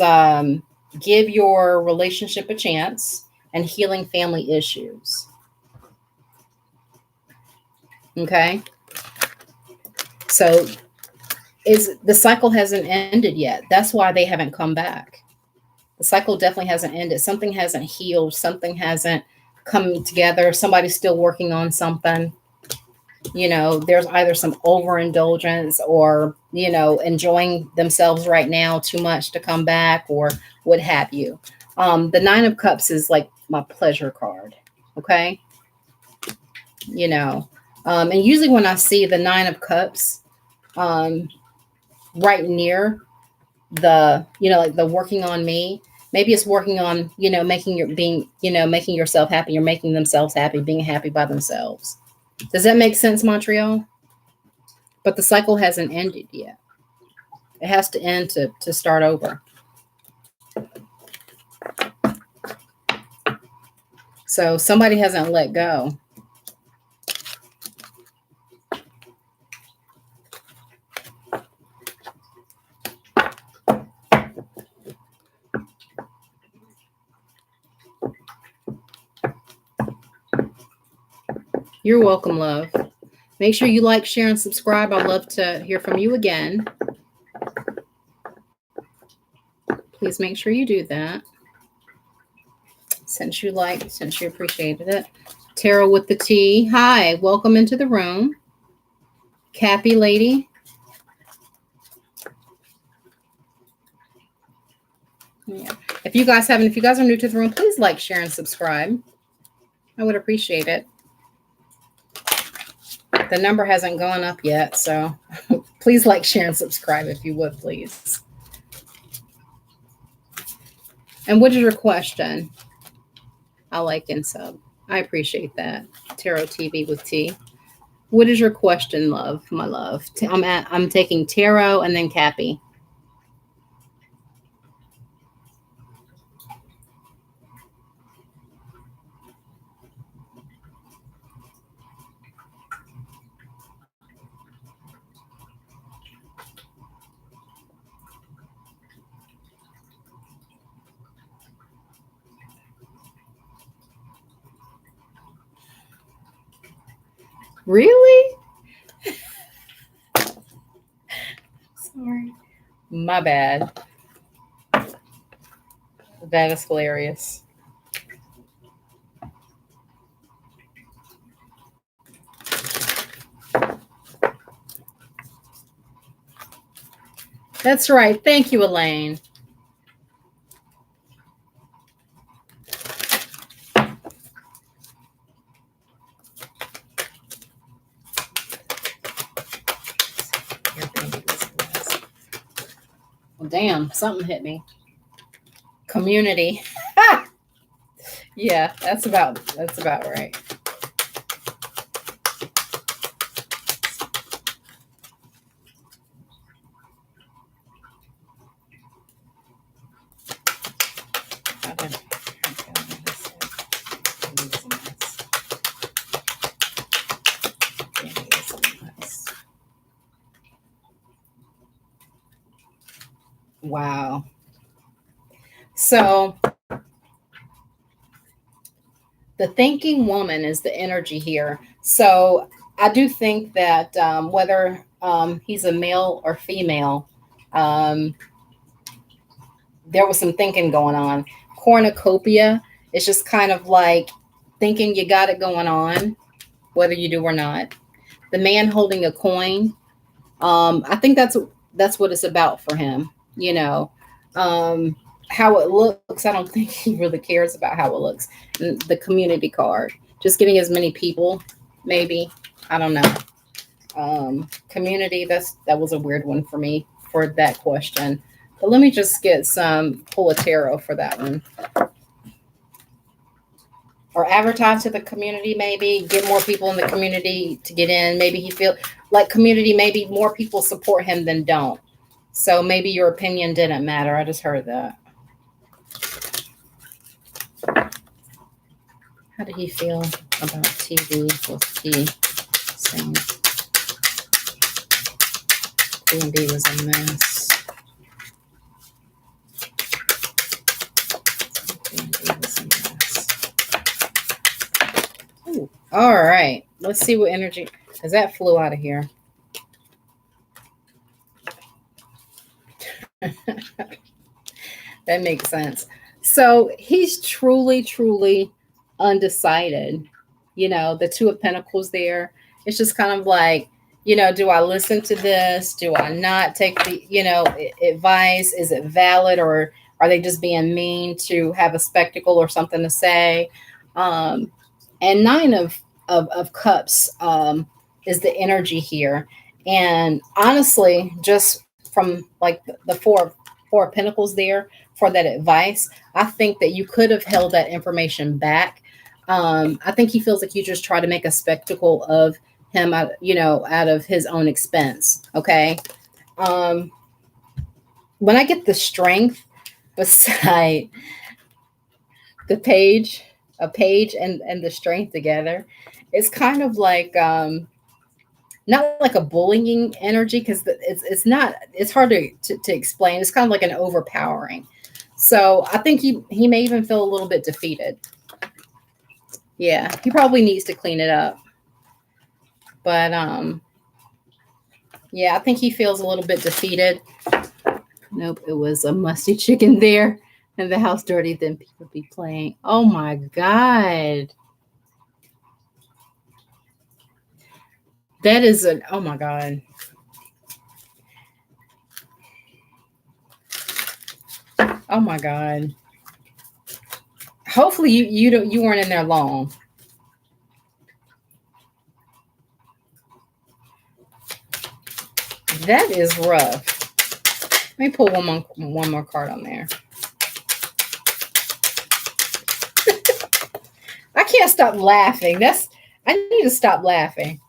give your relationship a chance and healing family issues. Okay. So the cycle hasn't ended yet. That's why they haven't come back. The cycle definitely hasn't ended. Something hasn't healed. Something hasn't come together. Somebody's still working on something. There's either some overindulgence or, enjoying themselves right now too much to come back or what have you. The Nine of Cups is like my pleasure card. Okay. And usually when I see the Nine of Cups, right near the, like the working on me, maybe it's working on, making yourself happy or making themselves happy, being happy by themselves. Does that make sense, Montreal? But the cycle hasn't ended yet. It has to end to start over. So somebody hasn't let go. You're welcome, love. Make sure you like, share, and subscribe. I'd love to hear from you again. Please make sure you do that. Since you appreciated it. Tarot with the T. Hi, welcome into the room. Cappy lady. Yeah. If you guys are new to the room, please like, share, and subscribe. I would appreciate it. The number hasn't gone up yet, so please like, share, and subscribe if you would, please. And what is your question? I like and sub. I appreciate that. Tarot TV with T. What is your question, love? My love. I'm taking tarot and then Cappy. Really? Sorry. My bad. That is hilarious. That's right. Thank you, Elaine. Well, damn, something hit me. Community. Yeah, that's about right. Wow. So the thinking woman is the energy here. So I do think that whether he's a male or female, um, there was some thinking going on. Cornucopia is just kind of like thinking you got it going on, whether you do or not. The man holding a coin. I think that's what it's about for him. You know, um, how it looks. I don't think he really cares about how it looks. And the community card, just getting as many people, maybe. I don't know. Community. That was a weird one for me for that question. But let me just get some pull a tarot for that one. Or advertise to the community, maybe get more people in the community to get in. Maybe he feel like community, maybe more people support him than don't. So maybe your opinion didn't matter. I just heard that. How did he feel about TV? What's he saying? D&D was a mess. D&D was a mess. Ooh. All right. Let's see what energy, because that flew out of here. That makes sense. So he's truly, truly undecided. You know, the Two of Pentacles there. It's just kind of like, you know, do I listen to this? Do I not take the, you know, advice? Is it valid, or are they just being mean to have a spectacle or something to say? And Nine of Cups is the energy here. And honestly, just from like the four of Pentacles there for that advice, I think that you could have held that information back. I think he feels like you just try to make a spectacle of him, out, you know, out of his own expense. Okay. When I get the Strength beside the page, a page and the Strength together, it's kind of like not like a bullying energy, because it's not, it's hard to explain. It's kind of like an overpowering. So I think he may even feel a little bit defeated. Yeah, he probably needs to clean it up. But yeah, I think he feels a little bit defeated. Nope, it was a musty chicken there. And the house dirty, then people be playing. Oh my God. That is an, oh my God. Oh my God. Hopefully you weren't in there long. That is rough. Let me pull one more card on there. I can't stop laughing. I need to stop laughing.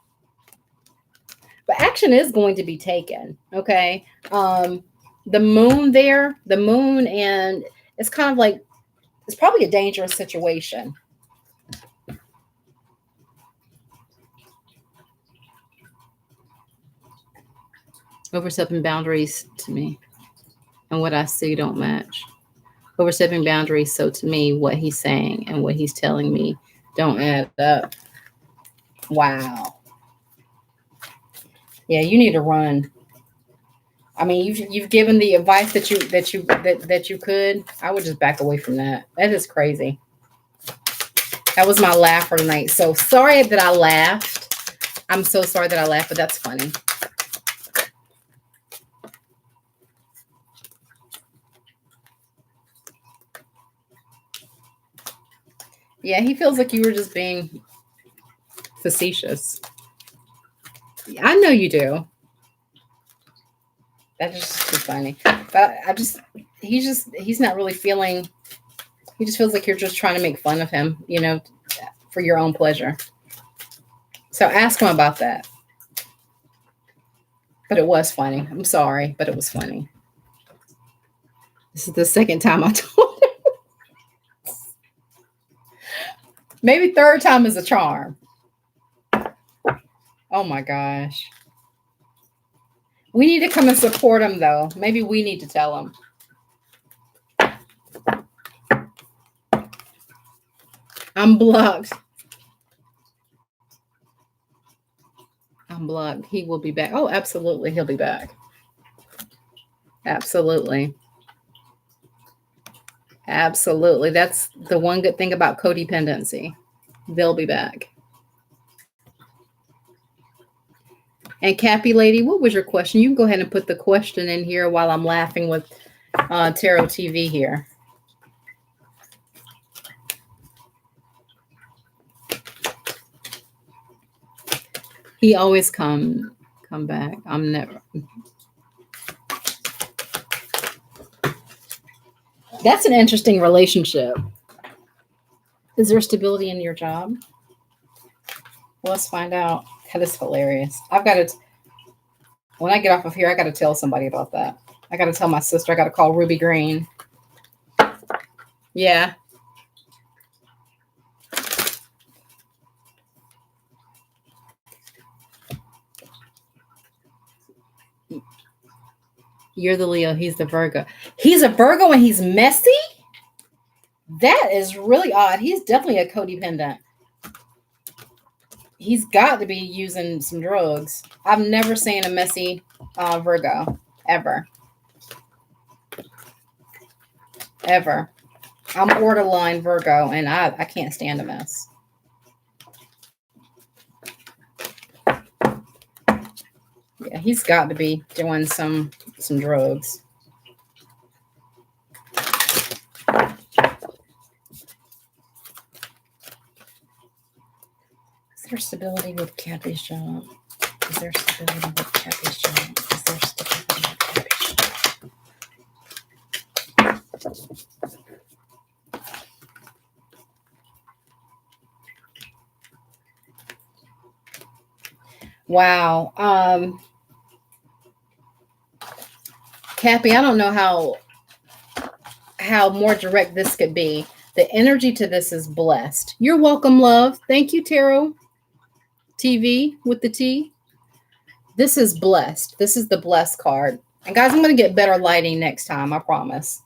But action is going to be taken. Okay. The moon there, the moon, and it's kind of like, it's probably a dangerous situation. Overstepping boundaries to me, and what I see don't match. Overstepping boundaries, so to me, what he's saying and what he's telling me don't add up. Wow. Yeah, you need to run. I mean, you've given the advice that you could. I would just back away from that. That is crazy. That was my laugh for tonight. So sorry that I laughed. I'm so sorry that I laughed, but that's funny. Yeah, he feels like you were just being facetious. I know you do. That's just too funny. But he's not really feeling, he just feels like you're just trying to make fun of him, for your own pleasure. So ask him about that. But it was funny. I'm sorry, but it was funny. This is the second time I told him. Maybe third time is a charm. Oh my gosh. We need to come and support him, though. Maybe we need to tell him. I'm blocked. I'm blocked. He will be back. Oh, absolutely. He'll be back. Absolutely. Absolutely. That's the one good thing about codependency. They'll be back. And Cappy Lady, what was your question? You can go ahead and put the question in here while I'm laughing with Tarot TV here. He always come back. I'm never. That's an interesting relationship. Is there stability in your job? Well, let's find out. That is hilarious. I've got to, when I get off of here, I got to tell somebody about that. I got to tell my sister. I got to call Ruby Green. Yeah. You're the Leo. He's the Virgo. He's a Virgo and he's messy? That is really odd. He's definitely a codependent. He's got to be using some drugs. I've never seen a messy Virgo. Ever. Ever. I'm borderline Virgo, and I can't stand a mess. Yeah, he's got to be doing some drugs. Is there stability with Cappy's job? Is there stability with Cappy's job? Is there stability with Cappy's job? Wow. Cappy, I don't know how more direct this could be. The energy to this is blessed. You're welcome, love. Thank you, Tarot TV with the T. This is blessed. This is the blessed card. And guys, I'm going to get better lighting next time. I promise.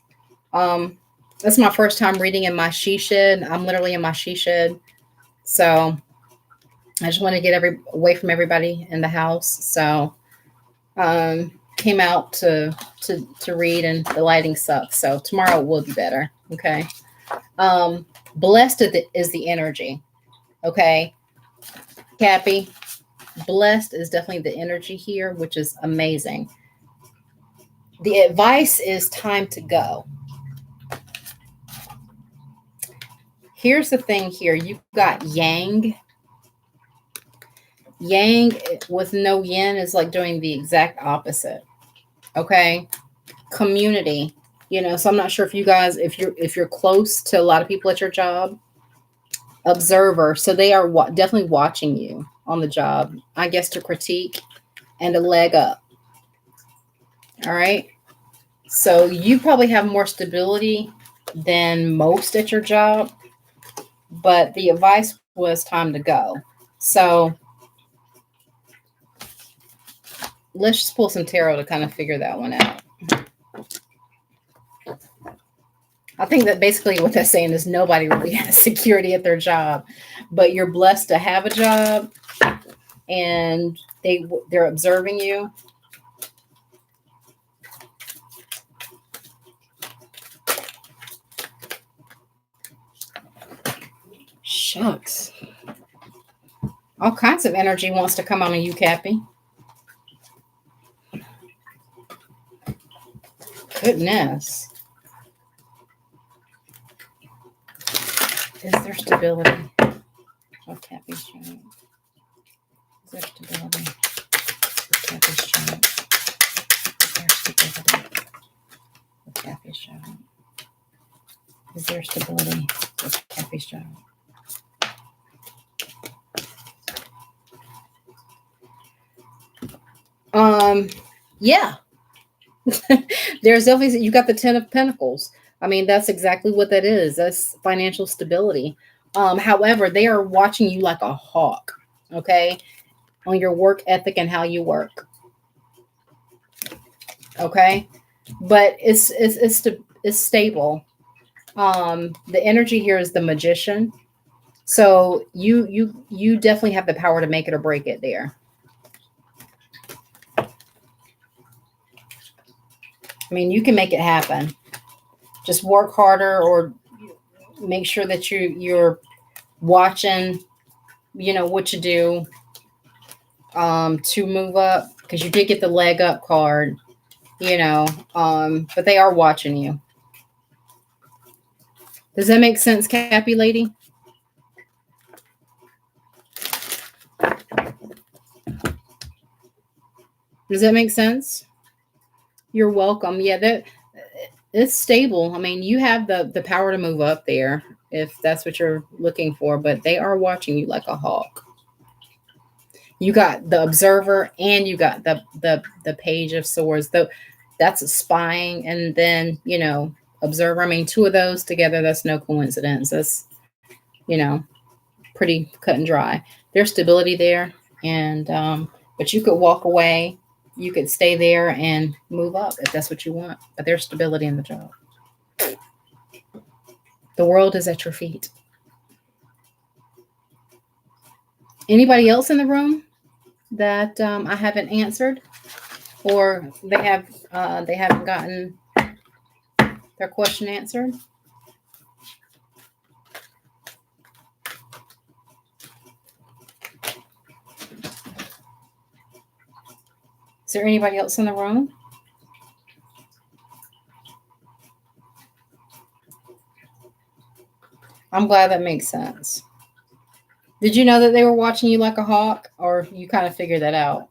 That's my first time reading in my she shed. I'm literally in my she shed. So I just want to get away from everybody in the house. So came out to read, and the lighting sucks. So tomorrow will be better. Okay. Blessed is the energy. Okay. Cappy, blessed is definitely the energy here, which is amazing. The advice is time to go. Here's the thing here. You've got yang. Yang with no yin is like doing the exact opposite. Okay. Community, so I'm not sure if you guys, if you're close to a lot of people at your job. Observer. So they are definitely watching you on the job, I guess, to critique and a leg up. All right. So you probably have more stability than most at your job, but the advice was time to go. So let's just pull some tarot to kind of figure that one out. I think that basically what they're saying is nobody really has security at their job, but you're blessed to have a job, and they're observing you. Shucks. All kinds of energy wants to come on you, Cappy. Goodness. Is there stability? Oh, Cappy's job. Is there stability? Cappy's job. Is there stability? job? Is there stability with Cappy's job? Yeah. There's definitely, you got the 10 of Pentacles. I mean, that's exactly what that is. That's financial stability. However, they are watching you like a hawk, okay, on your work ethic and how you work. Okay, but it's stable. The energy here is the Magician. So you definitely have the power to make it or break it there. I mean, you can make it happen. Just work harder, or make sure that you're watching, what you do to move up, because you did get the leg up card, but they are watching you. Does that make sense, Cappy lady? Does that make sense? You're welcome. Yeah, that it's stable. I mean, you have the power to move up there if that's what you're looking for, but they are watching you like a hawk. You got the Observer and you got the Page of Swords. Though that's spying, and then Observer. I mean, two of those together, that's no coincidence. That's pretty cut and dry. There's stability there, and but you could walk away. You could stay there and move up if that's what you want. But there's stability in the job. The world is at your feet. Anybody else in the room that I haven't answered, or they haven't gotten their question answered? Is there anybody else in the room? I'm glad that makes sense. Did you know that they were watching you like a hawk, or you kind of figured that out?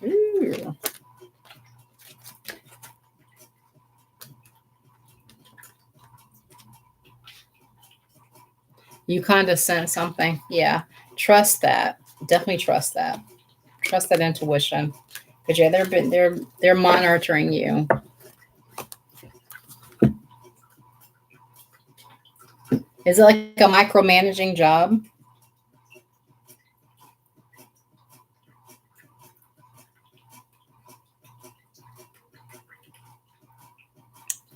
Ooh. You kind of sense something. Yeah. Trust that. Definitely trust that. Trust that intuition. Because yeah, they're monitoring you. Is it like a micromanaging job?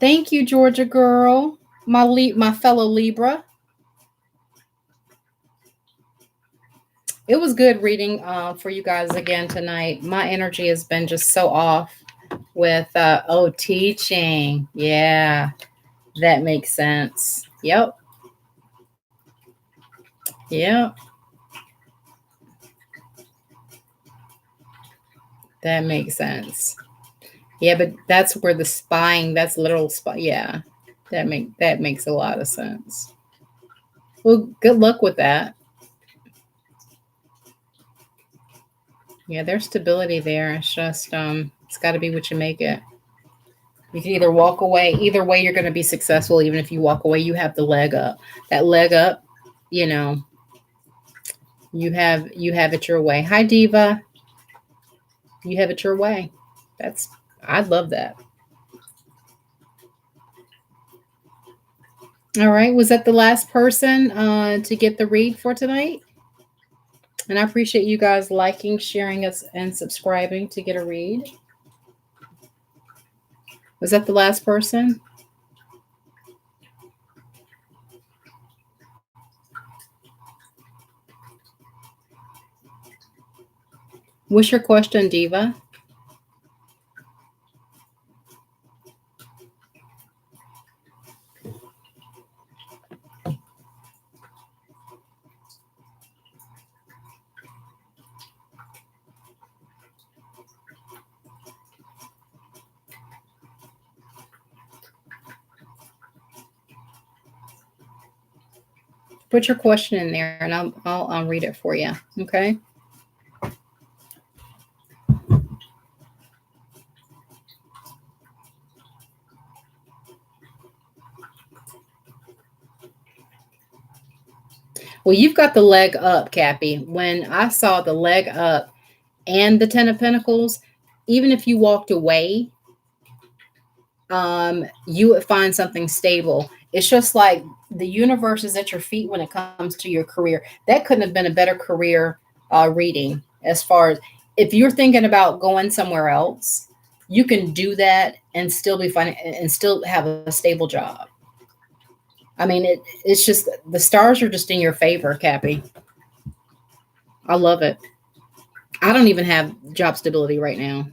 Thank you, Georgia girl. My fellow Libra. It was good reading for you guys again tonight. My energy has been just so off with teaching. Yeah, that makes sense. Yep. Yep. That makes sense. Yeah, but that's where the spying, that's literal spy. Yeah. That makes a lot of sense. Well, good luck with that. Yeah, there's stability there. It's just it's got to be what you make it. You can either walk away. Either way, you're going to be successful. Even if you walk away, you have the leg up. That leg up, you have it your way. Hi, Diva. You have it your way. I love that. All right. Was that the last person to get the read for tonight? And I appreciate you guys liking, sharing us, and subscribing to get a read. Was that the last person? What's your question, Diva? Put your question in there, and I'll read it for you. Okay. Well, you've got the leg up, Cappy. When I saw the leg up and the Ten of Pentacles, even if you walked away, you would find something stable. It's just like the universe is at your feet when it comes to your career. That couldn't have been a better career reading. As far as if you're thinking about going somewhere else, you can do that and still be fine and still have a stable job. I mean, it's just the stars are just in your favor, Cappy. I love it. I don't even have job stability right now.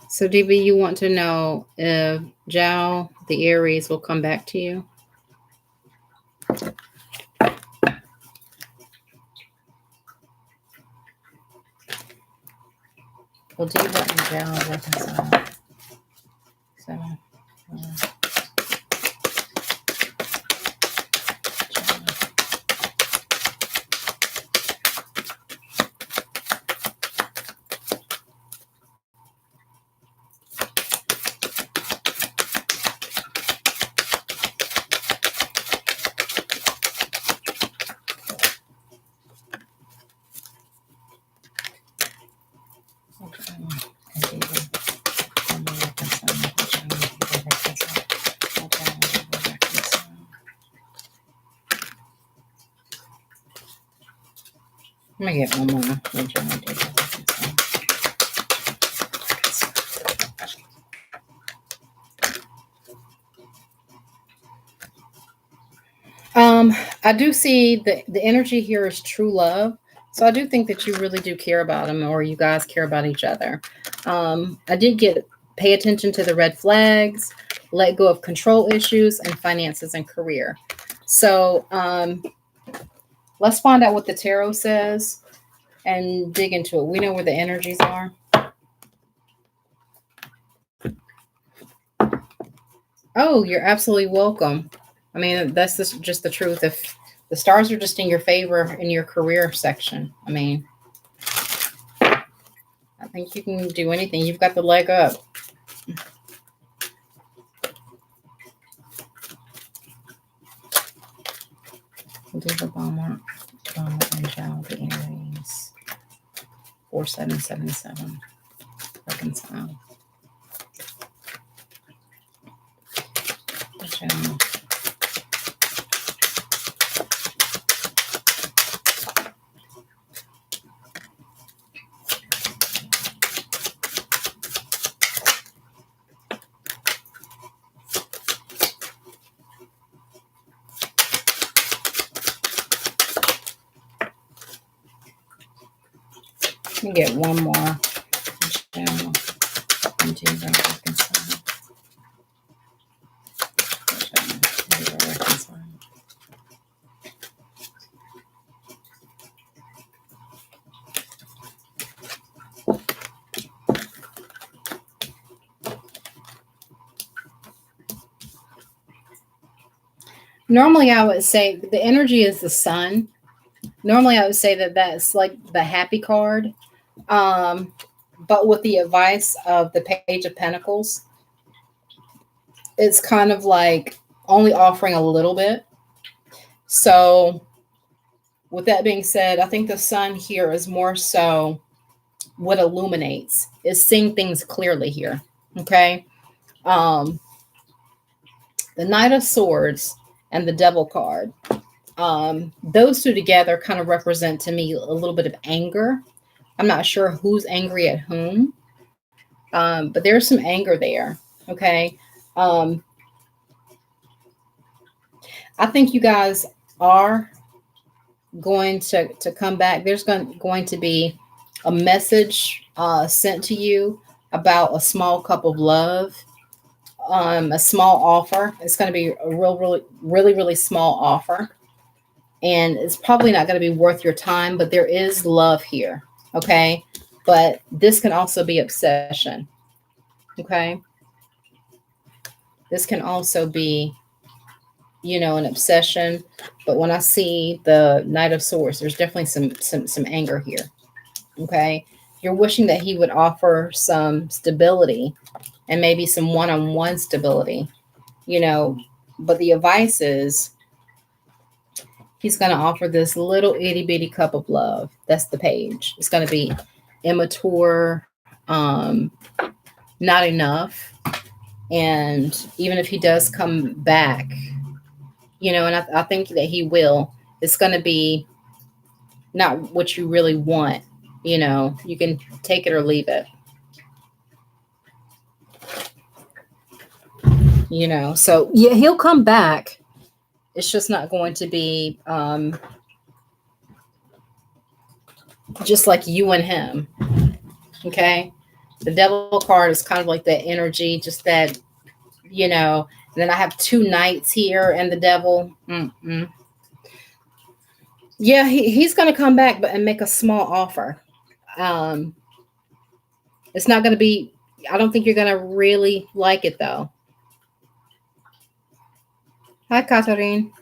So, DB, you want to know if Zhao, the Aries, will come back to you? Well, do what in Zhao reconcile? 7, 4. Let me get one more. I do see the energy here is true love. So I do think that you really do care about him, or you guys care about each other. I did get pay attention to the red flags, let go of control issues, and finances and career. So let's find out what the tarot says and dig into it. We know where the energies are. Oh, you're absolutely welcome. I mean, that's just the truth. If the stars are just in your favor in your career section, I mean, I think you can do anything. You've got the leg up. We'll do the bomber and Zhao, the Aries. 4777. Reconcile. Zhao. Let me get one more. Normally, I would say the energy is the sun. Normally, I would say that that's like the happy card. But with the advice of the Page of Pentacles, it's kind of like only offering a little bit. So with that being said, I think the sun here is more so what illuminates, is seeing things clearly here. Okay. The Knight of Swords and the Devil card. Those two together kind of represent to me a little bit of anger. I'm not sure who's angry at whom, but there's some anger there. Okay. I think you guys are going to come back. There's going to be a message sent to you about a small cup of love, a small offer. It's going to be a really small offer. And it's probably not going to be worth your time, but there is love here. Okay. But this can also be obsession. Okay. This can also be, an obsession. But when I see the Knight of Swords, there's definitely some anger here. Okay. You're wishing that he would offer some stability and maybe some one-on-one stability, but the advice is he's going to offer this little itty bitty cup of love. That's the page. It's going to be immature, not enough. And even if he does come back, and I think that he will, it's going to be not what you really want. You can take it or leave it. So yeah, he'll come back. It's just not going to be just like you and him. Okay. The devil card is kind of like that energy, just that, and then I have 2 knights here and the devil. Yeah, he's going to come back and make a small offer. It's not going to be, I don't think you're going to really like it though. Hi, Catherine.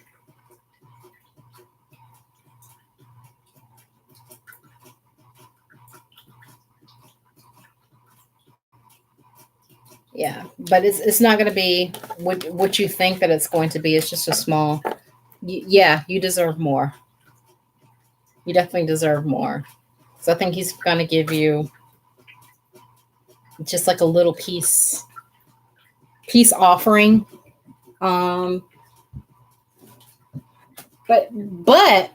Yeah, but it's not going to be what you think that it's going to be. It's just a small, yeah, you deserve more. You definitely deserve more. So I think he's going to give you just like a little peace offering. But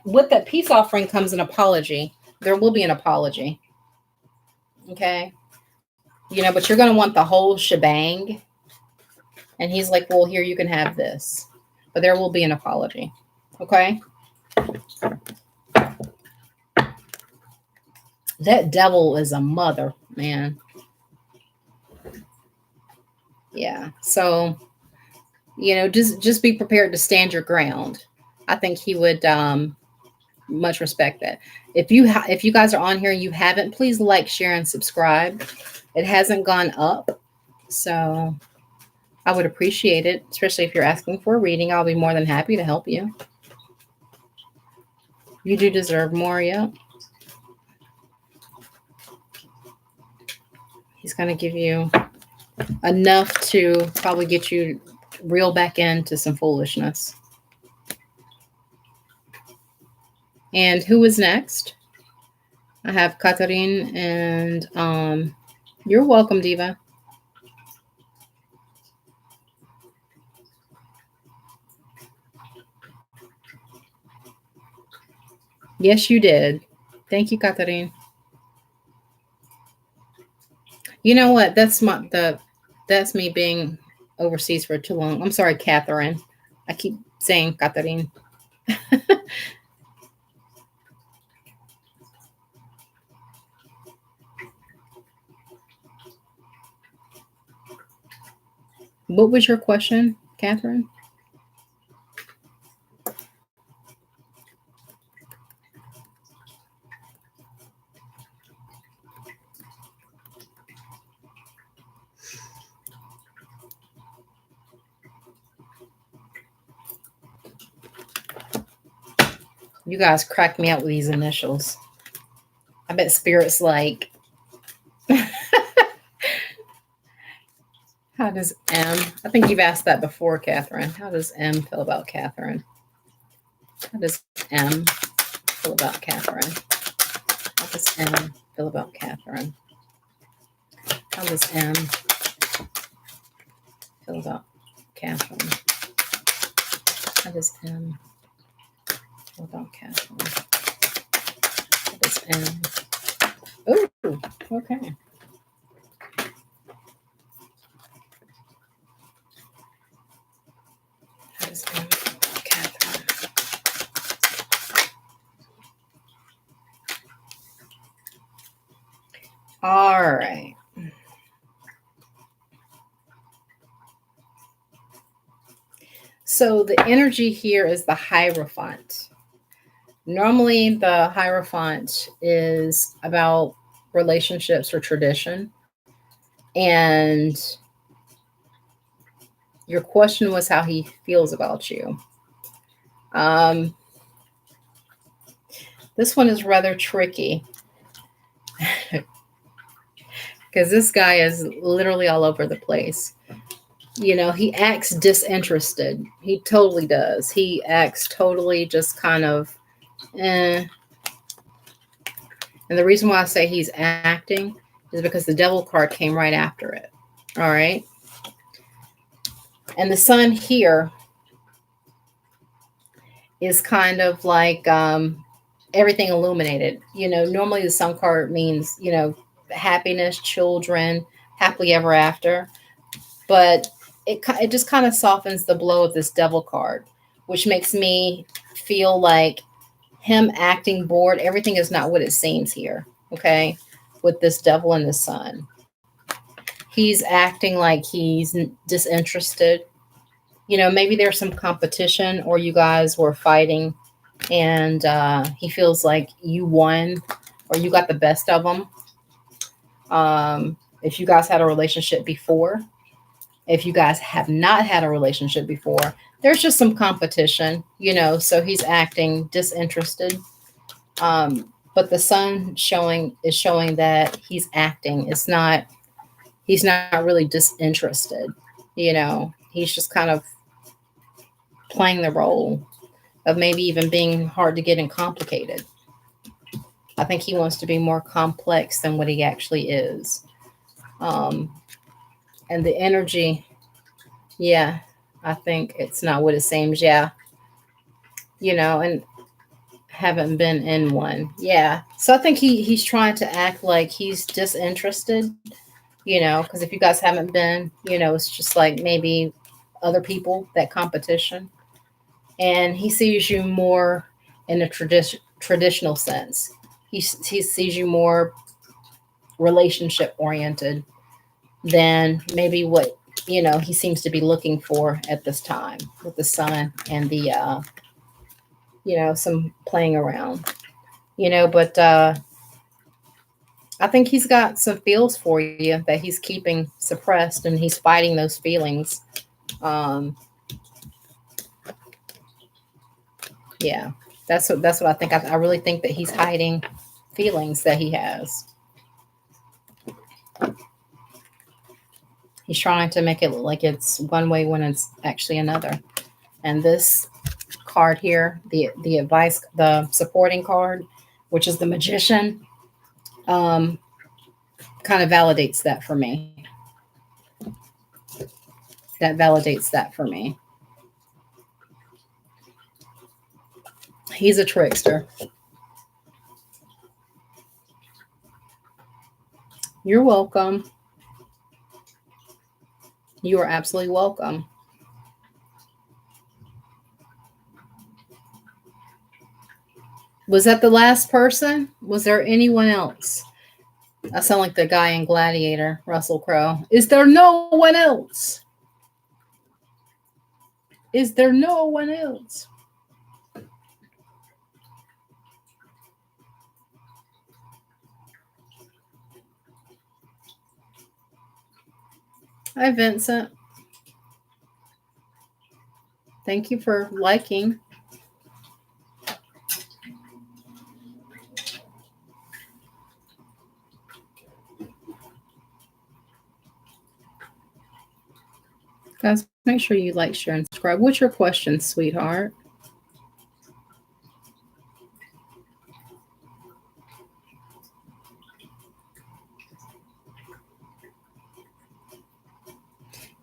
with that peace offering comes an apology. There will be an apology. Okay. But you're going to want the whole shebang. And he's like, well, here, you can have this. But there will be an apology. Okay. That devil is a mother, man. Yeah. So, just be prepared to stand your ground. I think he would much respect that. If you guys are on here and you haven't, please like, share, and subscribe. It hasn't gone up, so I would appreciate it, especially if you're asking for a reading. I'll be more than happy to help you. You do deserve more, yeah. He's going to give you enough to probably get you reel back into some foolishness. And who is next? I have Catherine and you're welcome, Diva. Yes, you did. Thank you, Catherine. You know what? That's me being overseas for too long. I'm sorry, Catherine. I keep saying Catherine. What was your question, Catherine? You guys crack me up with these initials. I bet Spirit's like, how does M? I think you've asked that before, Catherine. How does M feel about Catherine? How does M feel about Catherine? How does M feel about Catherine? How does M feel about Catherine? How does M feel about Catherine? How does M? Oh, okay. How does M feel about Catherine? All right. So the energy here is the Hierophant. Normally, the Hierophant is about relationships or tradition. And your question was how he feels about you. This one is rather tricky because this guy is literally all over the place. You know, he acts disinterested. He totally does. He acts totally just kind of, eh. And the reason why I say he's acting is because the Devil card came right after it. All right. And the Sun here is kind of like everything illuminated. You know, normally the Sun card means, you know, happiness, children, happily ever after. But it just kind of softens the blow of this Devil card, which makes me feel like him acting bored. Everything is not what it seems here, okay, with this Devil and the Sun. He's acting like he's disinterested. You know, maybe there's some competition or you guys were fighting and he feels like you won or you got the best of him. If you guys had a relationship before, if you guys have not had a relationship before, there's just some competition, you know, so he's acting disinterested. But the Sun is showing that he's acting. He's not really disinterested, you know, he's just kind of playing the role of maybe even being hard to get and complicated. I think he wants to be more complex than what he actually is. And the energy, yeah, I think it's not what it seems. Yeah. You know, and haven't been in one. Yeah. So I think he's trying to act like he's disinterested, you know, because if you guys haven't been, you know, it's just like maybe other people, that competition. And he sees you more in a traditional sense. He sees you more relationship oriented than maybe what, you know, he seems to be looking for at this time with the Sun and the you know, some playing around, you know, but I think he's got some feels for you that he's keeping suppressed and he's fighting those feelings. Yeah, that's what I think. I really think that he's hiding feelings that he has. He's trying to make it look like it's one way when it's actually another. And this card here, the advice, the supporting card, which is the Magician, kind of validates that for me. That validates that for me. He's a trickster. You're welcome. You are absolutely welcome. Was that the last person? Was there anyone else? I sound like the guy in Gladiator, Russell Crowe. Is there no one else? Is there no one else? Hi, Vincent. Thank you for liking. Guys, make sure you like, share, and subscribe. What's your question, sweetheart?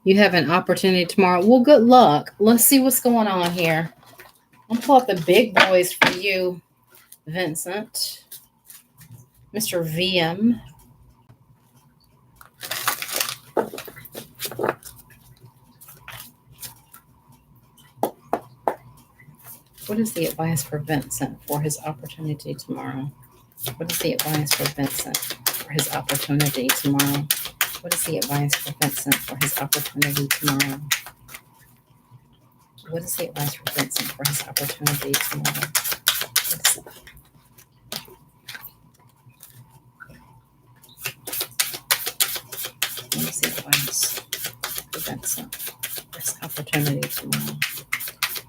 You have an opportunity tomorrow. Well, good luck. Let's see what's going on here. I'll pull out the big boys for you, Vincent. Mr. VM. What is the advice for Vincent for his opportunity tomorrow? What is the advice for Vincent for his opportunity tomorrow? What is the advice for Vincent for his opportunity tomorrow? What is the advice for Vincent for his opportunity tomorrow? What is the advice for Vincent for his opportunity tomorrow?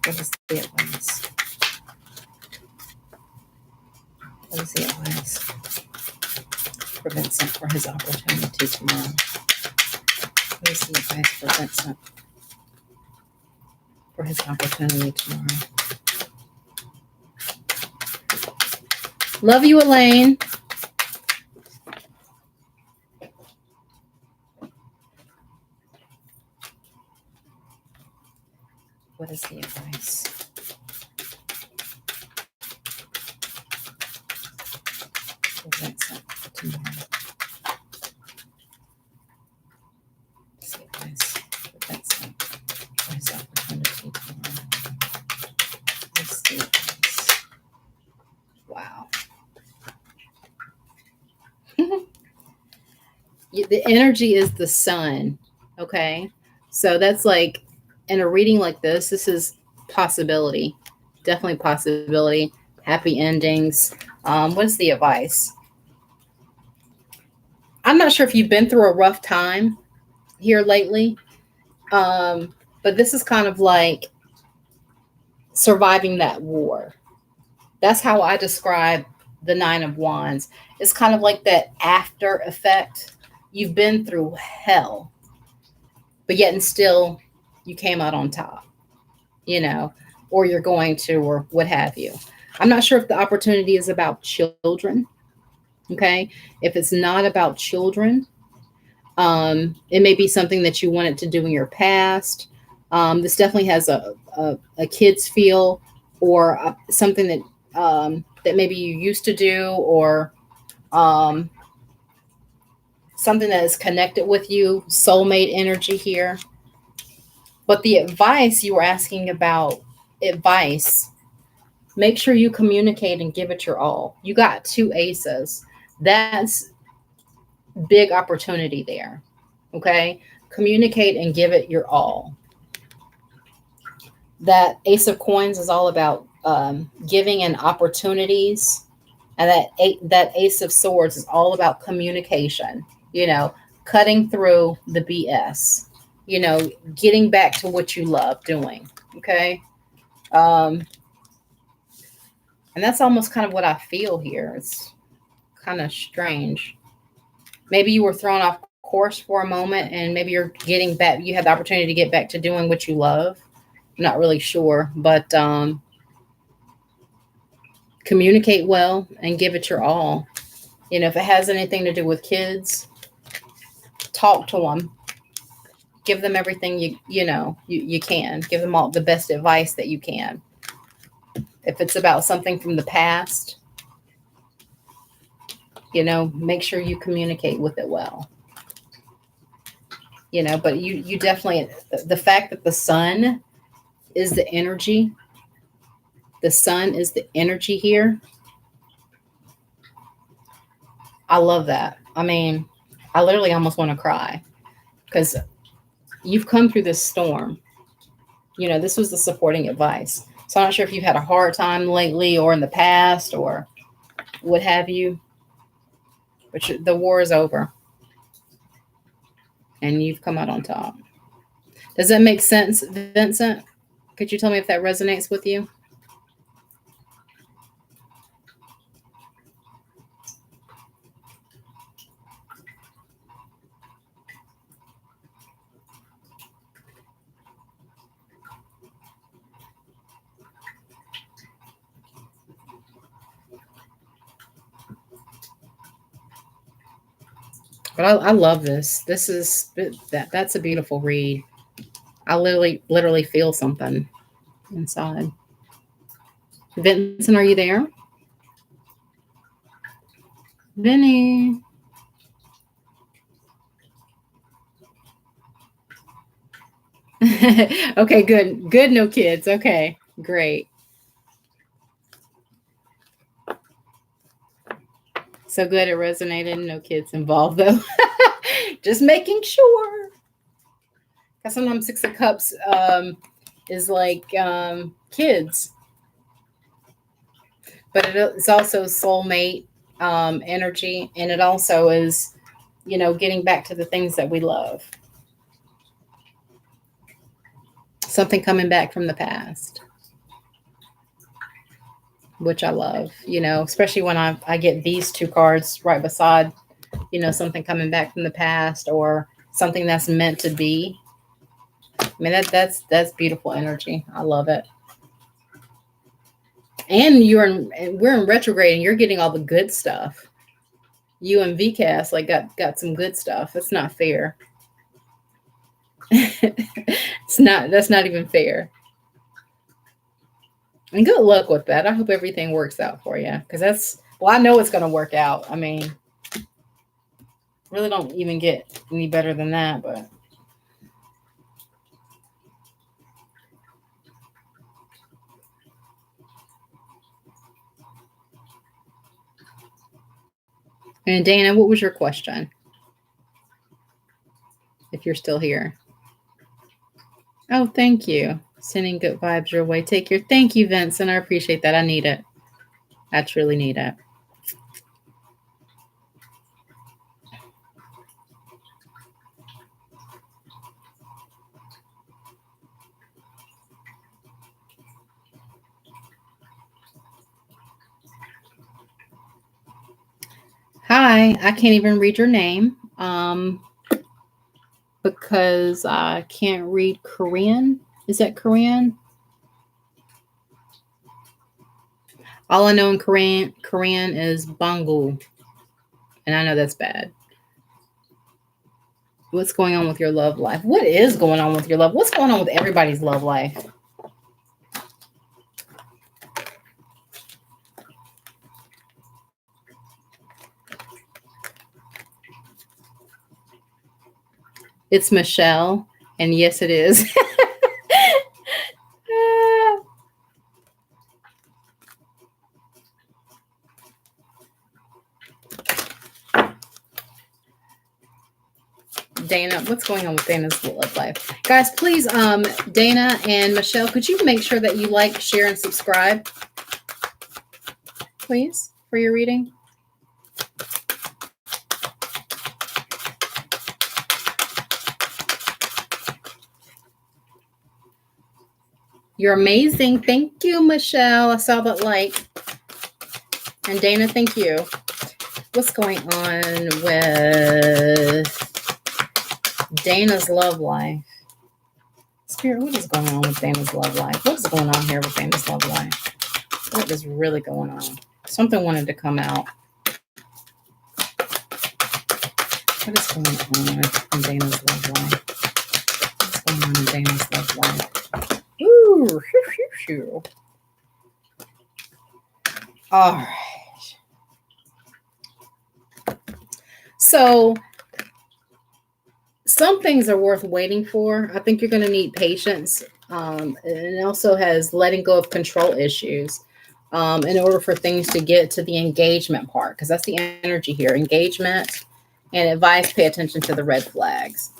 What is the advice? What is the advice for Vincent for his opportunity tomorrow? What is the advice for Vincent for his opportunity tomorrow? Love you, Elaine. What is the advice? For Vincent tomorrow. What's the advice for Vincent for his opportunity tomorrow? What's the advice? Wow. The energy is the sun. Okay. So that's like in a reading like this is possibility. Definitely possibility. Happy endings. What's the advice? I'm not sure if you've been through a rough time here lately, but this is kind of like surviving that war. That's how I describe the Nine of Wands. It's kind of like that after effect. You've been through hell, but yet and still you came out on top, or you're going to, or what have you. I'm not sure if the opportunity is about children. Okay. If it's not about children, it may be something that you wanted to do in your past. This definitely has a kid's feel, or something that maybe you used to do, or something that is connected with you, soulmate energy here. But the advice you were asking about, advice, make sure you communicate and give it your all. You got 2 aces. That's big opportunity there. Okay. Communicate and give it your all. That Ace of Coins is all about giving and opportunities. And that Ace of Swords is all about communication, cutting through the BS, getting back to what you love doing. Okay. And that's almost kind of what I feel here. It's kind of strange. Maybe you were thrown off course for a moment, and maybe you're getting back. You have the opportunity to get back to doing what you love. I'm not really sure, but communicate well and give it your all. If it has anything to do with kids, talk to them. Give them everything you can. Give them all the best advice that you can. If it's about something from the past, make sure you communicate with it well. But you definitely, the fact that the sun is the energy, here. I love that. I mean, I literally almost want to cry, because you've come through this storm. This was the supporting advice. So I'm not sure if you've had a hard time lately or in the past or what have you, but the war is over and you've come out on top. Does that make sense, Vincent? Could you tell me if that resonates with you? But I love this. That's a beautiful read. I literally feel something inside. Vincent, are you there? Vinny. Okay, good. Good, no kids. Okay, great. So good it resonated. No kids involved, though. Just making sure. Because sometimes 6 of Cups, is like kids, but it's also soulmate energy, and it also is, getting back to the things that we love. Something coming back from the past, which I love, especially when I get these two cards right beside, something coming back from the past or something that's meant to be. I mean, that's beautiful energy. I love it. And we're in retrograde, and you're getting all the good stuff. You and VCast like got some good stuff. It's not fair. That's not even fair. And good luck with that. I hope everything works out for you, because I know it's going to work out. I mean, really don't even get any better than that, but and Dana, what was your question? If you're still here. Oh, thank you. Sending good vibes your way. Take care. Thank you, Vincent. I appreciate that. I need it. I truly need it. Hi, I can't even read your name because I can't read Korean. Is that Korean? All I know in Korean is Bangul, and I know that's bad. What's going on with your love life? What is going on with your love? What's going on with everybody's love life? It's Michelle, and yes, it is. Dana, what's going on with Dana's love life? Guys, please, Dana and Michelle, could you make sure that you like, share, and subscribe, please, for your reading? You're amazing. Thank you, Michelle. I saw that like. And Dana, thank you. What's going on with Dana's love life? Spirit, what is going on with Dana's love life? What is going on here with Dana's love life? What is really going on? Something wanted to come out. What is going on in Dana's love life? What's going on in Dana's love life? Ooh, shoo, shoo, shoo. All right. So some things are worth waiting for. I think you're going to need patience. And it also has letting go of control issues in order for things to get to the engagement part, because that's the energy here, engagement and advice. Pay attention to the red flags.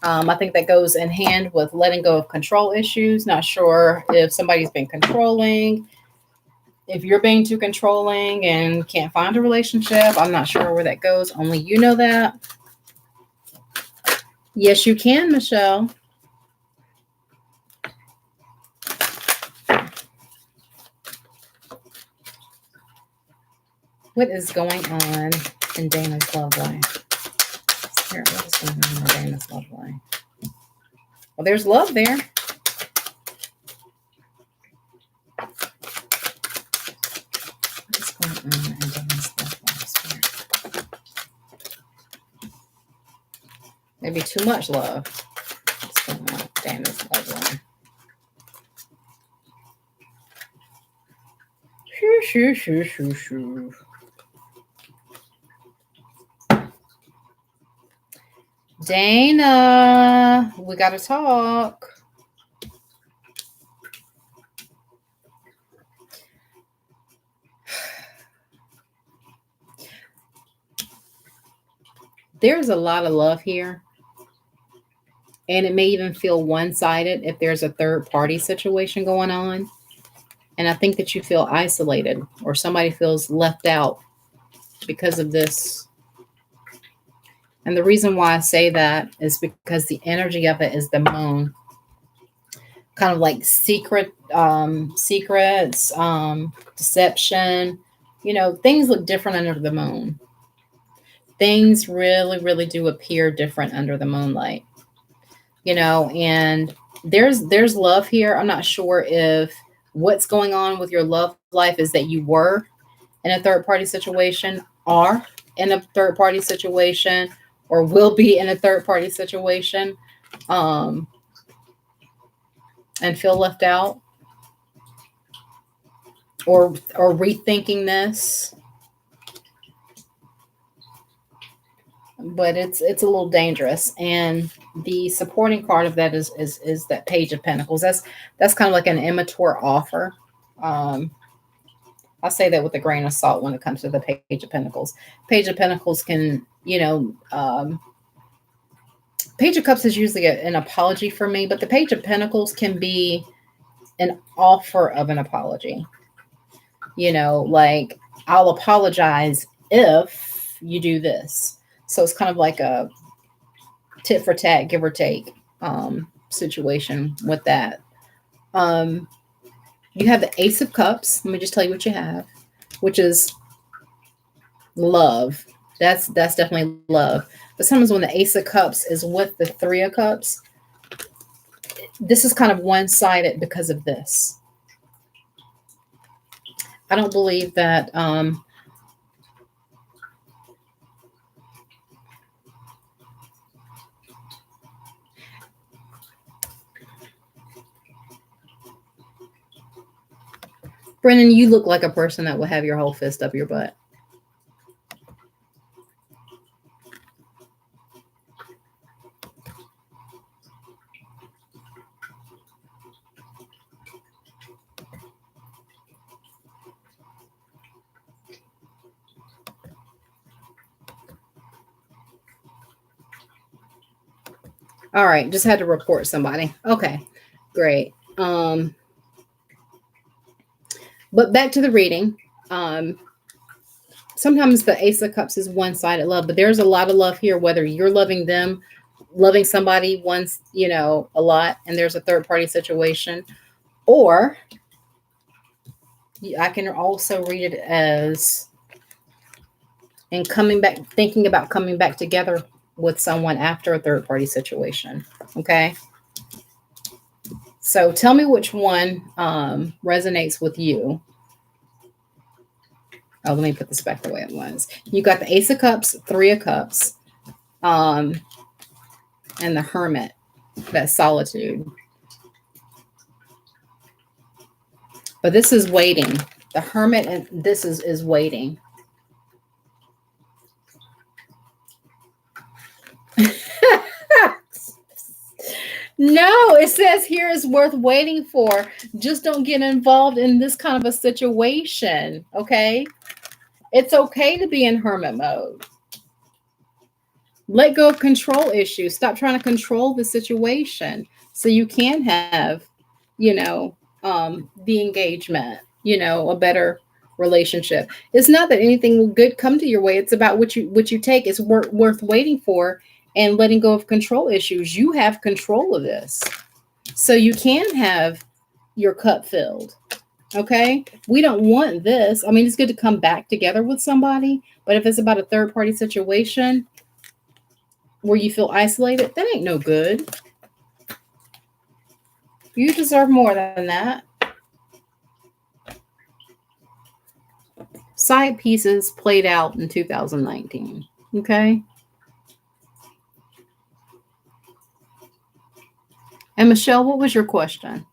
I think that goes in hand with letting go of control issues. Not sure if somebody's been controlling, if you're being too controlling and can't find a relationship. I'm not sure where that goes. Only you know that. Yes, you can, Michelle. What is going on in Dana's love life? Spirit, what is going on in Dana's love life? Well, there's love there. What is going on in Dana's love life, Spirit? Maybe too much love. What's going on with Dana's love life? Shoo, shoo, shoo, shoo, shoo. Dana, we got to talk. There's a lot of love here. And it may even feel one-sided if there's a third party situation going on. And I think that you feel isolated or somebody feels left out because of this. And the reason why I say that is because the energy of it is the moon. Kind of like secrets, deception. Things look different under the moon. Things really, really do appear different under the moonlight. And there's love here. I'm not sure if what's going on with your love life is that you were in a third party situation, are in a third party situation, or will be in a third party situation, and feel left out, or rethinking this. But it's a little dangerous. And the supporting card of that is that Page of Pentacles. That's kind of like an immature offer. I say that with a grain of salt when it comes to the Page of Pentacles. Page of Pentacles can, Page of Cups is usually an apology for me, but the Page of Pentacles can be an offer of an apology. Like, I'll apologize if you do this. So it's kind of like a tit for tat, give or take situation with that. You have the Ace of Cups. Let me just tell you what you have, which is love. That's definitely love. But sometimes when the Ace of Cups is with the Three of Cups, this is kind of one-sided because of this. I don't believe that Brennan, you look like a person that will have your whole fist up your butt. All right, just had to report somebody. Okay, great. But back to the reading. Sometimes the Ace of Cups is one-sided love, but there's a lot of love here, whether you're loving them, loving somebody once, a lot, and there's a third-party situation, or I can also read it as and coming back, thinking about coming back together with someone after a third-party situation. Okay. So tell me which one resonates with you. Oh, let me put this back the way it was. You got the Ace of Cups, Three of Cups, and the Hermit, that solitude. But this is waiting. The Hermit, and this is waiting. No, it says here is worth waiting for. Just don't get involved in this kind of a situation, okay? It's okay to be in hermit mode. Let go of control issues. Stop trying to control the situation so you can have, the engagement, a better relationship. It's not that anything will good come to your way. It's about what you take is worth waiting for and letting go of control issues. You have control of this. So you can have your cup filled. Okay. We don't want this. I mean, it's good to come back together with somebody, but if it's about a third party situation where you feel isolated, that ain't no good. You deserve more than that. Side pieces played out in 2019. Okay. And Michelle, what was your question?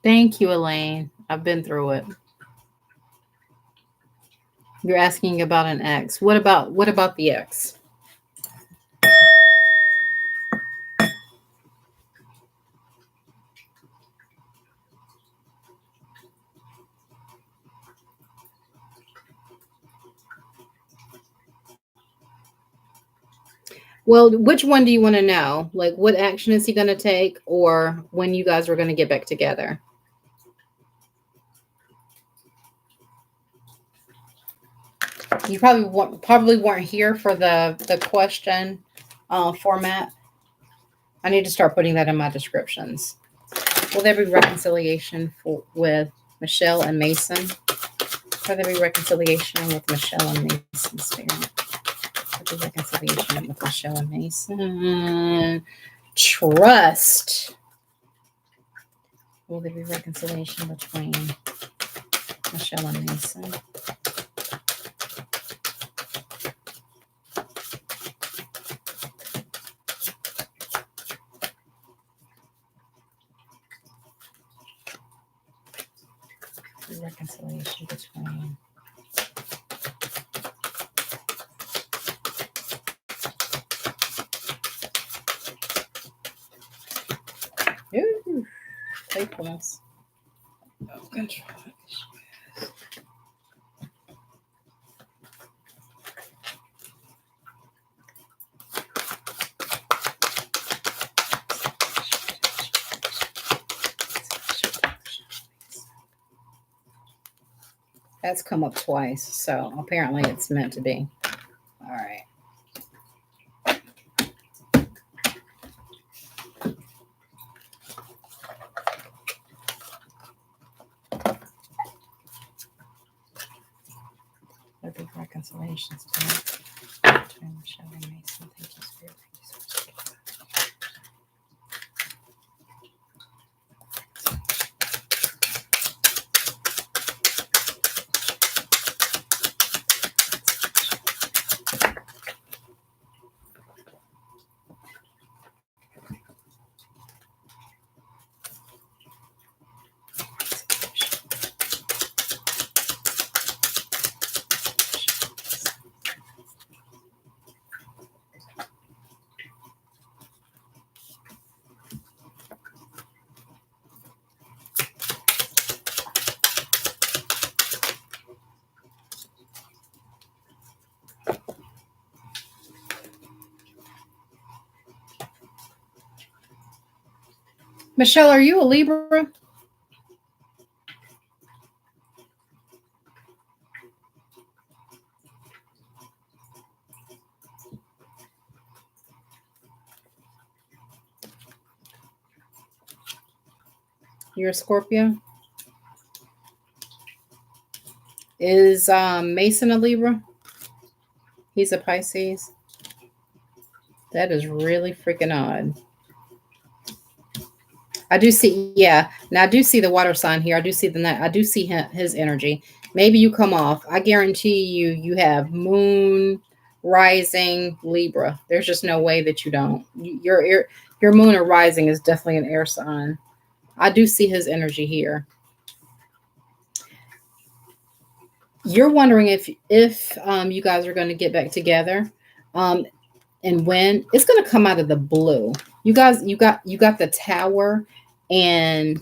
Thank you, Elaine. I've been through it. You're asking about an ex. What about the ex? Well, which one do you want to know? Like, what action is he going to take, or when you guys are going to get back together? You probably weren't here for the question format. I need to start putting that in my descriptions. Will there be reconciliation with Michelle and Mason? Will there be reconciliation with Michelle and Mason, Spirit? Will there be reconciliation with Michelle and Mason? Trust. Will there be reconciliation between Michelle and Mason? Reconciliation between ooh, faithfulness. Oh, control. That's come up twice, so apparently it's meant to be. All right. There be reconciliations between Michelle and Mason. Thank you, Spirit. Thank you so much. Michelle, are you a Libra? You're a Scorpio? Is Mason a Libra? He's a Pisces. That is really freaking odd. I do see, yeah. Now I do see the water sign here. I do see I do see his energy. Maybe you come off. I guarantee you have Moon, Rising, Libra. There's just no way that you don't. Your Moon or Rising is definitely an air sign. I do see his energy here. You're wondering if you guys are going to get back together, and when it's going to come out of the blue. You guys, you got the Tower and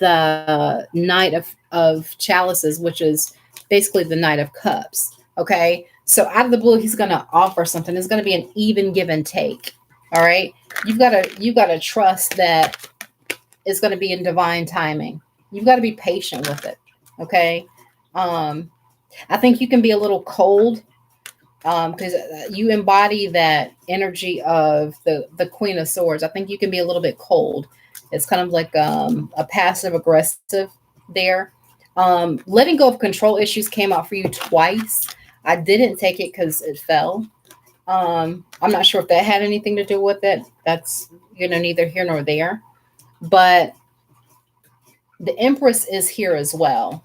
the Knight of Chalices, which is basically the Knight of Cups. Okay, so out of the blue, he's going to offer something. It's going to be an even give and take. All right, you've got to trust that it's going to be in divine timing. You've got to be patient with it. Okay. I think you can be a little cold because you embody that energy of the Queen of Swords. I think you can be a little bit cold. It's kind of like a passive aggressive there. Letting go of control issues came out for you twice. I didn't take it because it fell. I'm not sure if that had anything to do with it. That's neither here nor there. But the Empress is here as well.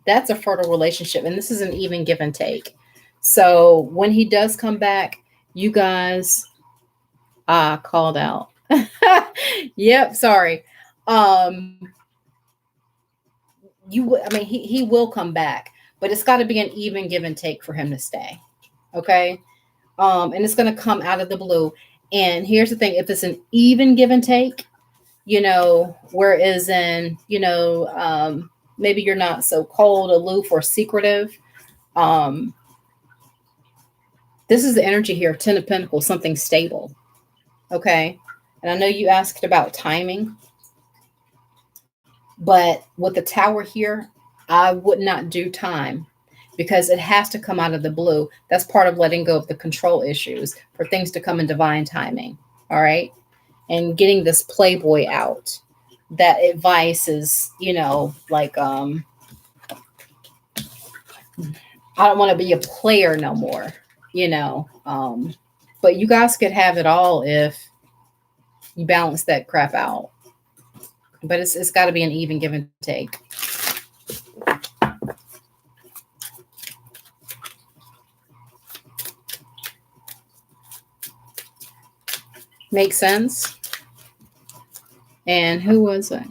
That's a fertile relationship, and this is an even give and take. So when he does come back, you guys called out. Yep, sorry. He will come back, but it's got to be an even give and take for him to stay. Okay. And it's going to come out of the blue. And here's the thing, if it's an even give and take, whereas in, maybe you're not so cold, aloof, or secretive. This is the energy here, 10 of Pentacles, something stable. Okay. And I know you asked about timing, but with the Tower here, I would not do time because it has to come out of the blue. That's part of letting go of the control issues for things to come in divine timing. All right. And getting this playboy out. That advice is, like, I don't want to be a player no more, but you guys could have it all if you balance that crap out. But it's got to be an even give and take. Makes sense? And who was it?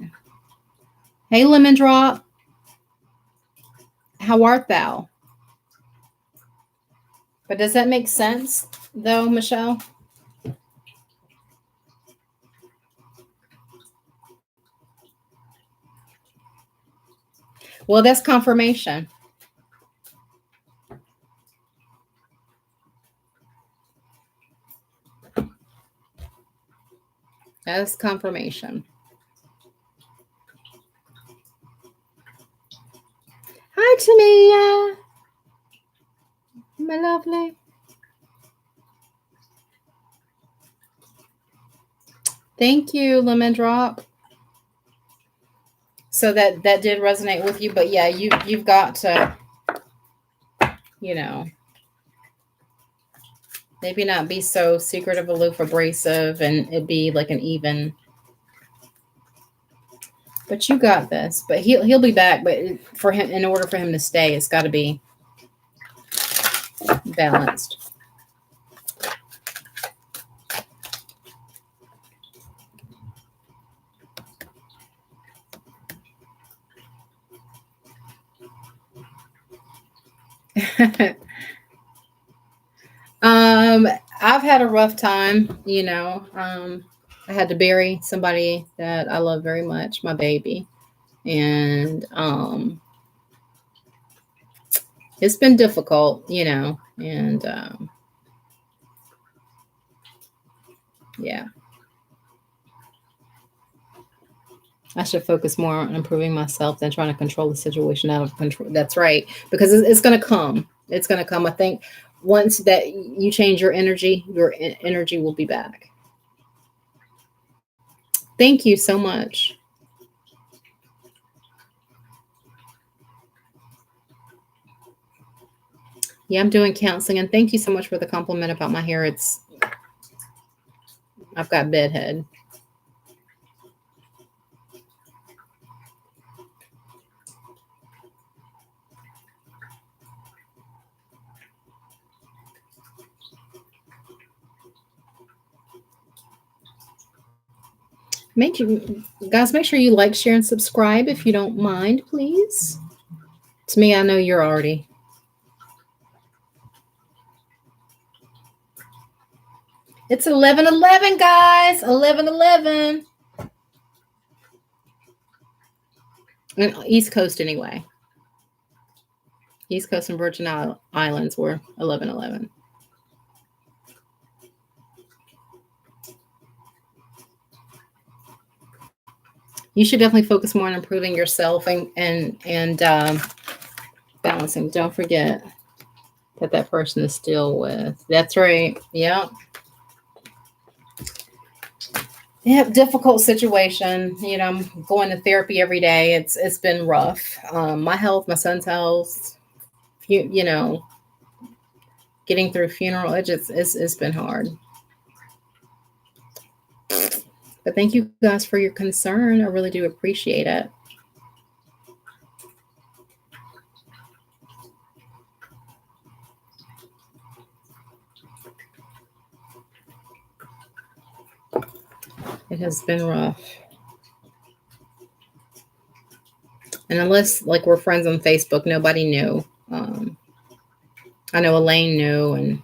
Hey, Lemon Drop. How art thou? But does that make sense, though, Michelle? Well, that's confirmation. That's confirmation. Hi, Tamia. My lovely. Thank you, Lemon Drop. So that did resonate with you, but yeah, you've got to, maybe not be so secretive, aloof, abrasive, and it'd be like an even. But you got this. But he'll be back. But for him, in order for him to stay, it's got to be balanced. I've had a rough time, I had to bury somebody that I love very much, my baby. And it's been difficult, and yeah. I should focus more on improving myself than trying to control the situation out of control. That's right. Because it's going to come. It's going to come. I think once that you change your energy will be back. Thank you so much. Yeah, I'm doing counseling. And thank you so much for the compliment about my hair. I've got bedhead. Make sure you like, share, and subscribe if you don't mind, please. To me, I know you're already. It's 11:11, guys. 11:11. East Coast, anyway. East Coast and Virgin Islands were 11:11. You should definitely focus more on improving yourself and balancing. Don't forget that person is still with. That's right. Yeah. Yeah, difficult situation. I'm going to therapy every day. It's been rough. My health, my son's health, getting through funeral. It's been hard. But thank you guys for your concern. I really do appreciate it. It has been rough. And unless, like, we're friends on Facebook, nobody knew. I know Elaine knew, and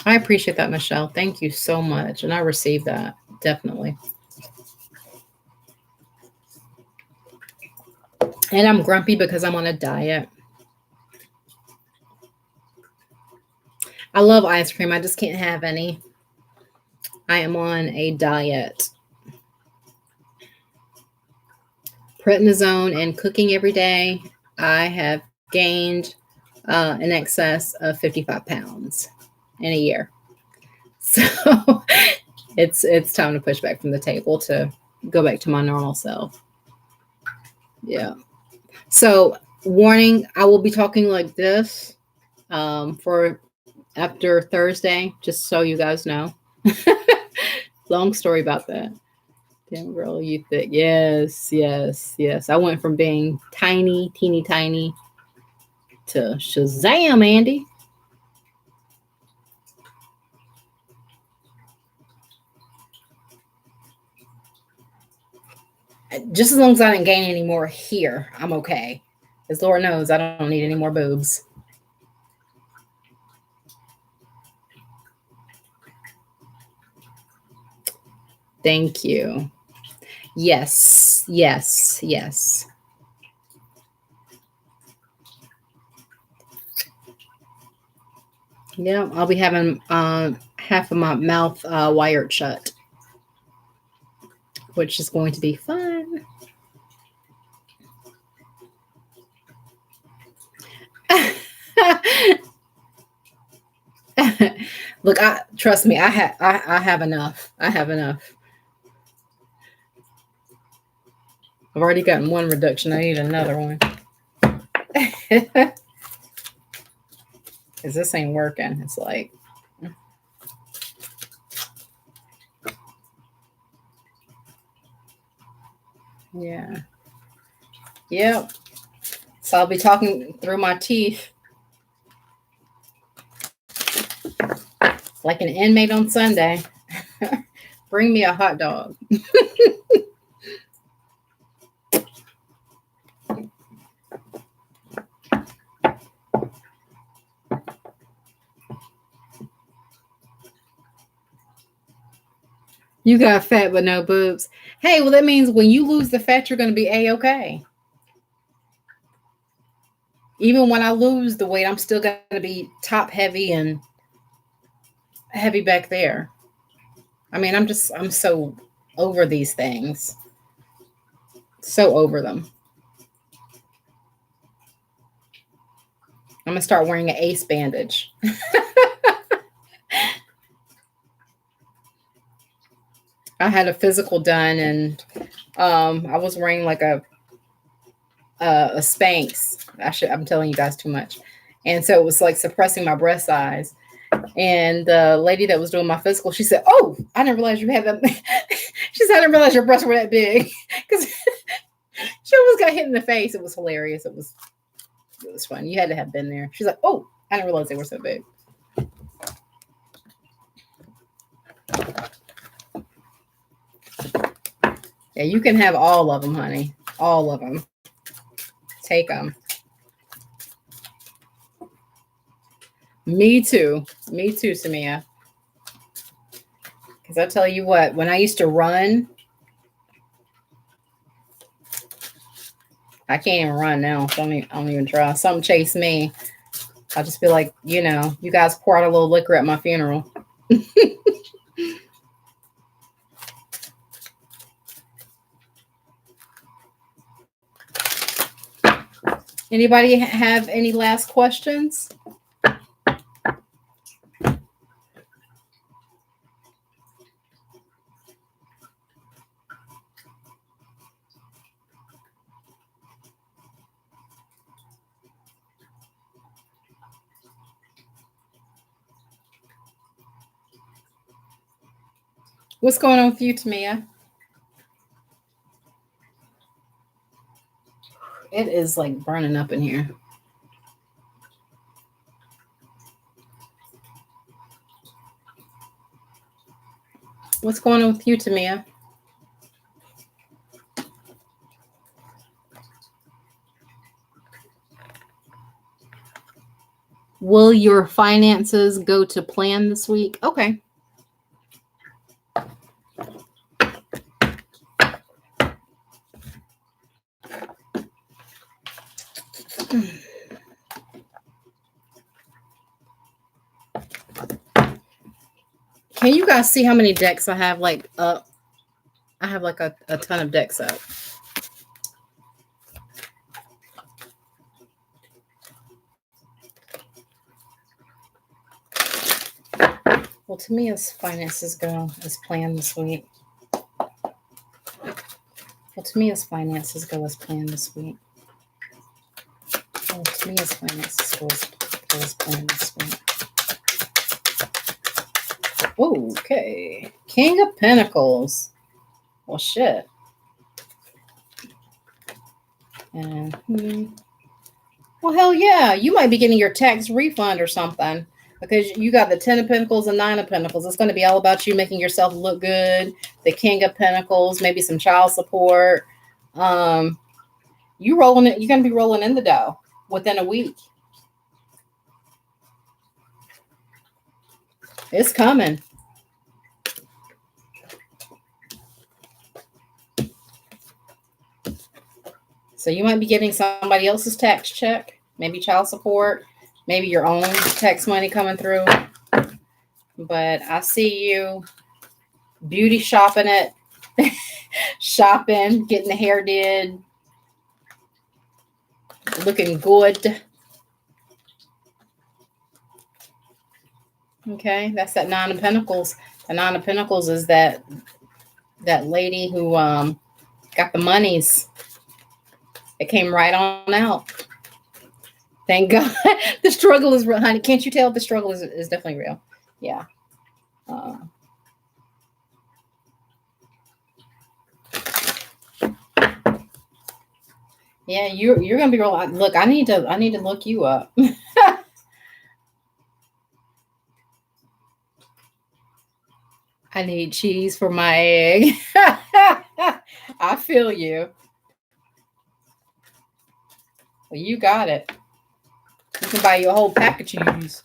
I appreciate that, Michelle. Thank you so much. And I received that, definitely. And I'm grumpy because I'm on a diet. I love ice cream. I just can't have any. I am on a diet. Prednisone and cooking every day. I have gained in excess of 55 pounds in a year. So it's time to push back from the table to go back to my normal self. Yeah. So warning, I will be talking like this for after Thursday, just so you guys know. Long story about that. Damn girl, you thick. Yes, yes, yes. I went from being tiny, teeny tiny to Shazam, Andy. Just as long as I didn't gain any more here, I'm okay. As Lord knows, I don't need any more boobs. Thank you. Yes, yes, yes. Yeah, I'll be having half of my mouth wired shut, which is going to be fun. Look, trust me, I have enough. I have enough. I've already gotten one reduction. I need another one. Because this ain't working. It's like, yeah. Yep. So I'll be talking through my teeth like an inmate on Sunday. Bring me a hot dog. You got fat but no boobs. Hey, well, that means when you lose the fat, you're going to be A-okay. Even when I lose the weight, I'm still going to be top heavy and heavy back there. I mean, I'm so over these things. So over them. I'm going to start wearing an ace bandage. I had a physical done, and I was wearing like a Spanx. I'm telling you guys too much. And so it was like suppressing my breast size. And the lady that was doing my physical, she said, "Oh, I didn't realize you had that." She said, "I didn't realize your breasts were that big." Because she almost got hit in the face. It was hilarious. It was fun. You had to have been there. She's like, "Oh, I didn't realize they were so big." Yeah, you can have all of them, honey. All of them. Take them. Me too. Me too, Samia. Because I tell you what, when I used to run, I can't even run now. Don't even try. Something chase me. I'll just be like, you guys pour out a little liquor at my funeral. Anybody have any last questions? What's going on with you, Tamia? It is like burning up in here. What's going on with you, Tamia? Will your finances go to plan this week? Okay. Can you guys see how many decks I have like up? I have like a ton of decks up. Well, to me, as finances go as planned this week. Well, to me, as finances go as planned this week. Well, to me, as finances go as planned this week. Okay. King of Pentacles. Well, shit. And, well, hell yeah. You might be getting your tax refund or something. Because you got the 10 of Pentacles and 9 of Pentacles. It's going to be all about you making yourself look good. The King of Pentacles, maybe some child support. You're going to be rolling in the dough within a week. It's coming. So you might be getting somebody else's tax check, maybe child support, maybe your own tax money coming through. But I see you beauty shopping it, shopping, getting the hair did, looking good. Okay, that's that 9 of Pentacles. The 9 of Pentacles is that lady who got the monies. It came right on out. Thank God. The struggle is real, honey. Can't you tell the struggle is definitely real? Yeah. Yeah, you're gonna be real. Look, I need to look you up. I need cheese for my egg. I feel you. Well, you got it. You can buy you a whole pack of cheese.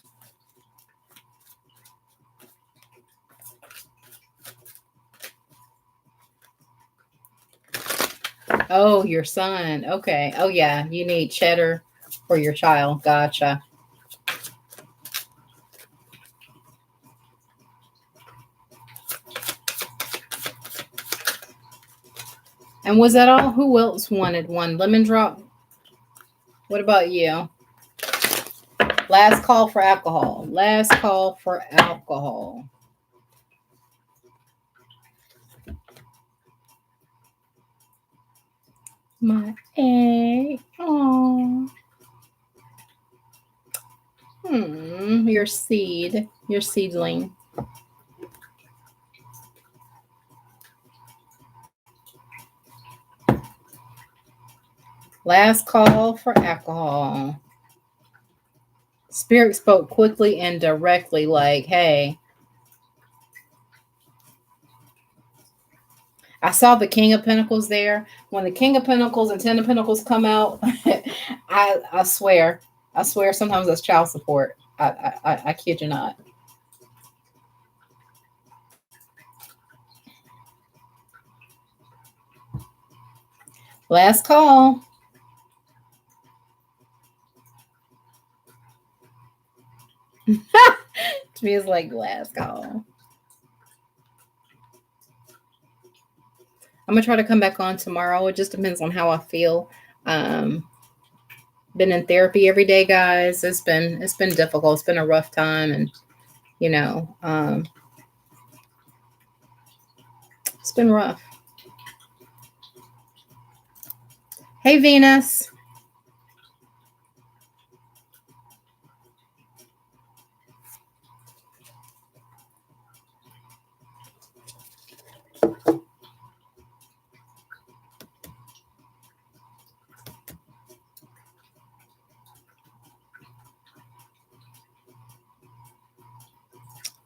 Oh, your son. Okay. Oh, yeah. You need cheddar for your child. Gotcha. And was that all? Who else wanted one? Lemon drop? What about you? Last call for alcohol. Last call for alcohol. My egg. Oh. Your seed. Your seedling. Last call for alcohol. Spirit spoke quickly and directly, like, hey. I saw the King of Pentacles there. When the King of Pentacles and 10 of Pentacles come out, I swear sometimes that's child support. I kid you not. Last call. To me, it's like last call. I'm gonna try to come back on tomorrow. It just depends on how I feel. Been in therapy every day, guys. It's been difficult. It's been a rough time, and it's been rough. Hey, Venus.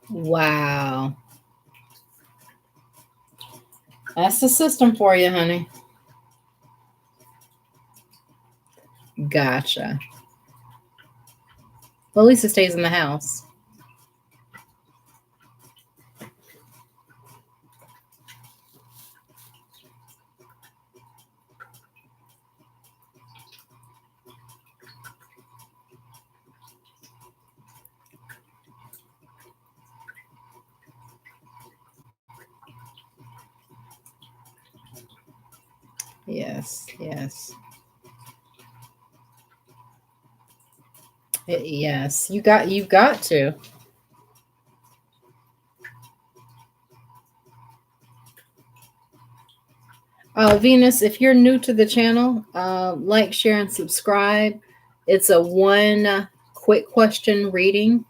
Wow. That's the system for you, honey. Gotcha. Well, at least it stays in the house. Yes, yes. Yes, you've got to. Venus, if you're new to the channel, like, share, and subscribe. It's a one quick question reading,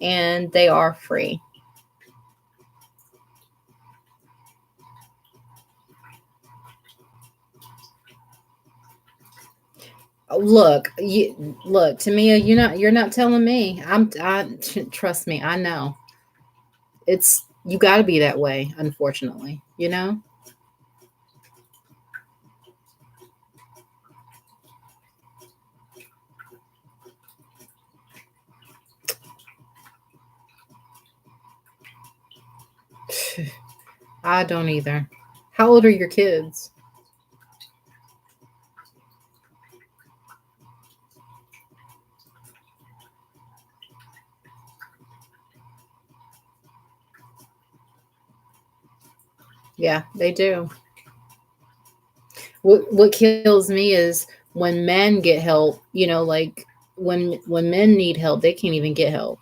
and they are free. Look, Tamia, you're not telling me. Trust me, I know. It's you got to be that way, unfortunately. I don't either. How old are your kids? Yeah, they do. What kills me is when men get help, like when men need help, they can't even get help.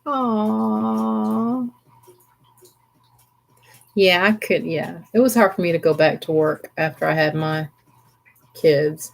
Aww. Yeah, I could. Yeah, it was hard for me to go back to work after I had my kids.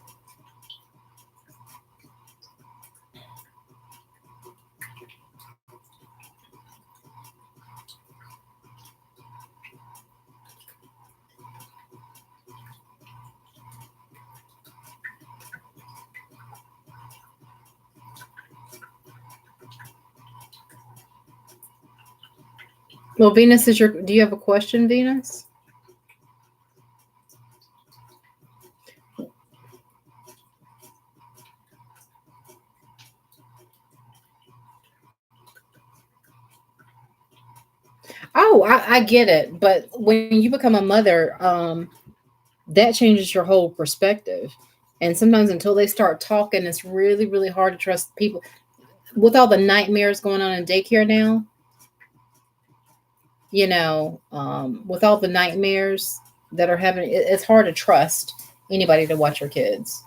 Well, Venus, do you have a question, Venus? Oh, I get it. But when you become a mother, that changes your whole perspective. And sometimes until they start talking, it's really, really hard to trust people. With all the nightmares going on in daycare now, with all the nightmares that are happening, it's hard to trust anybody to watch your kids.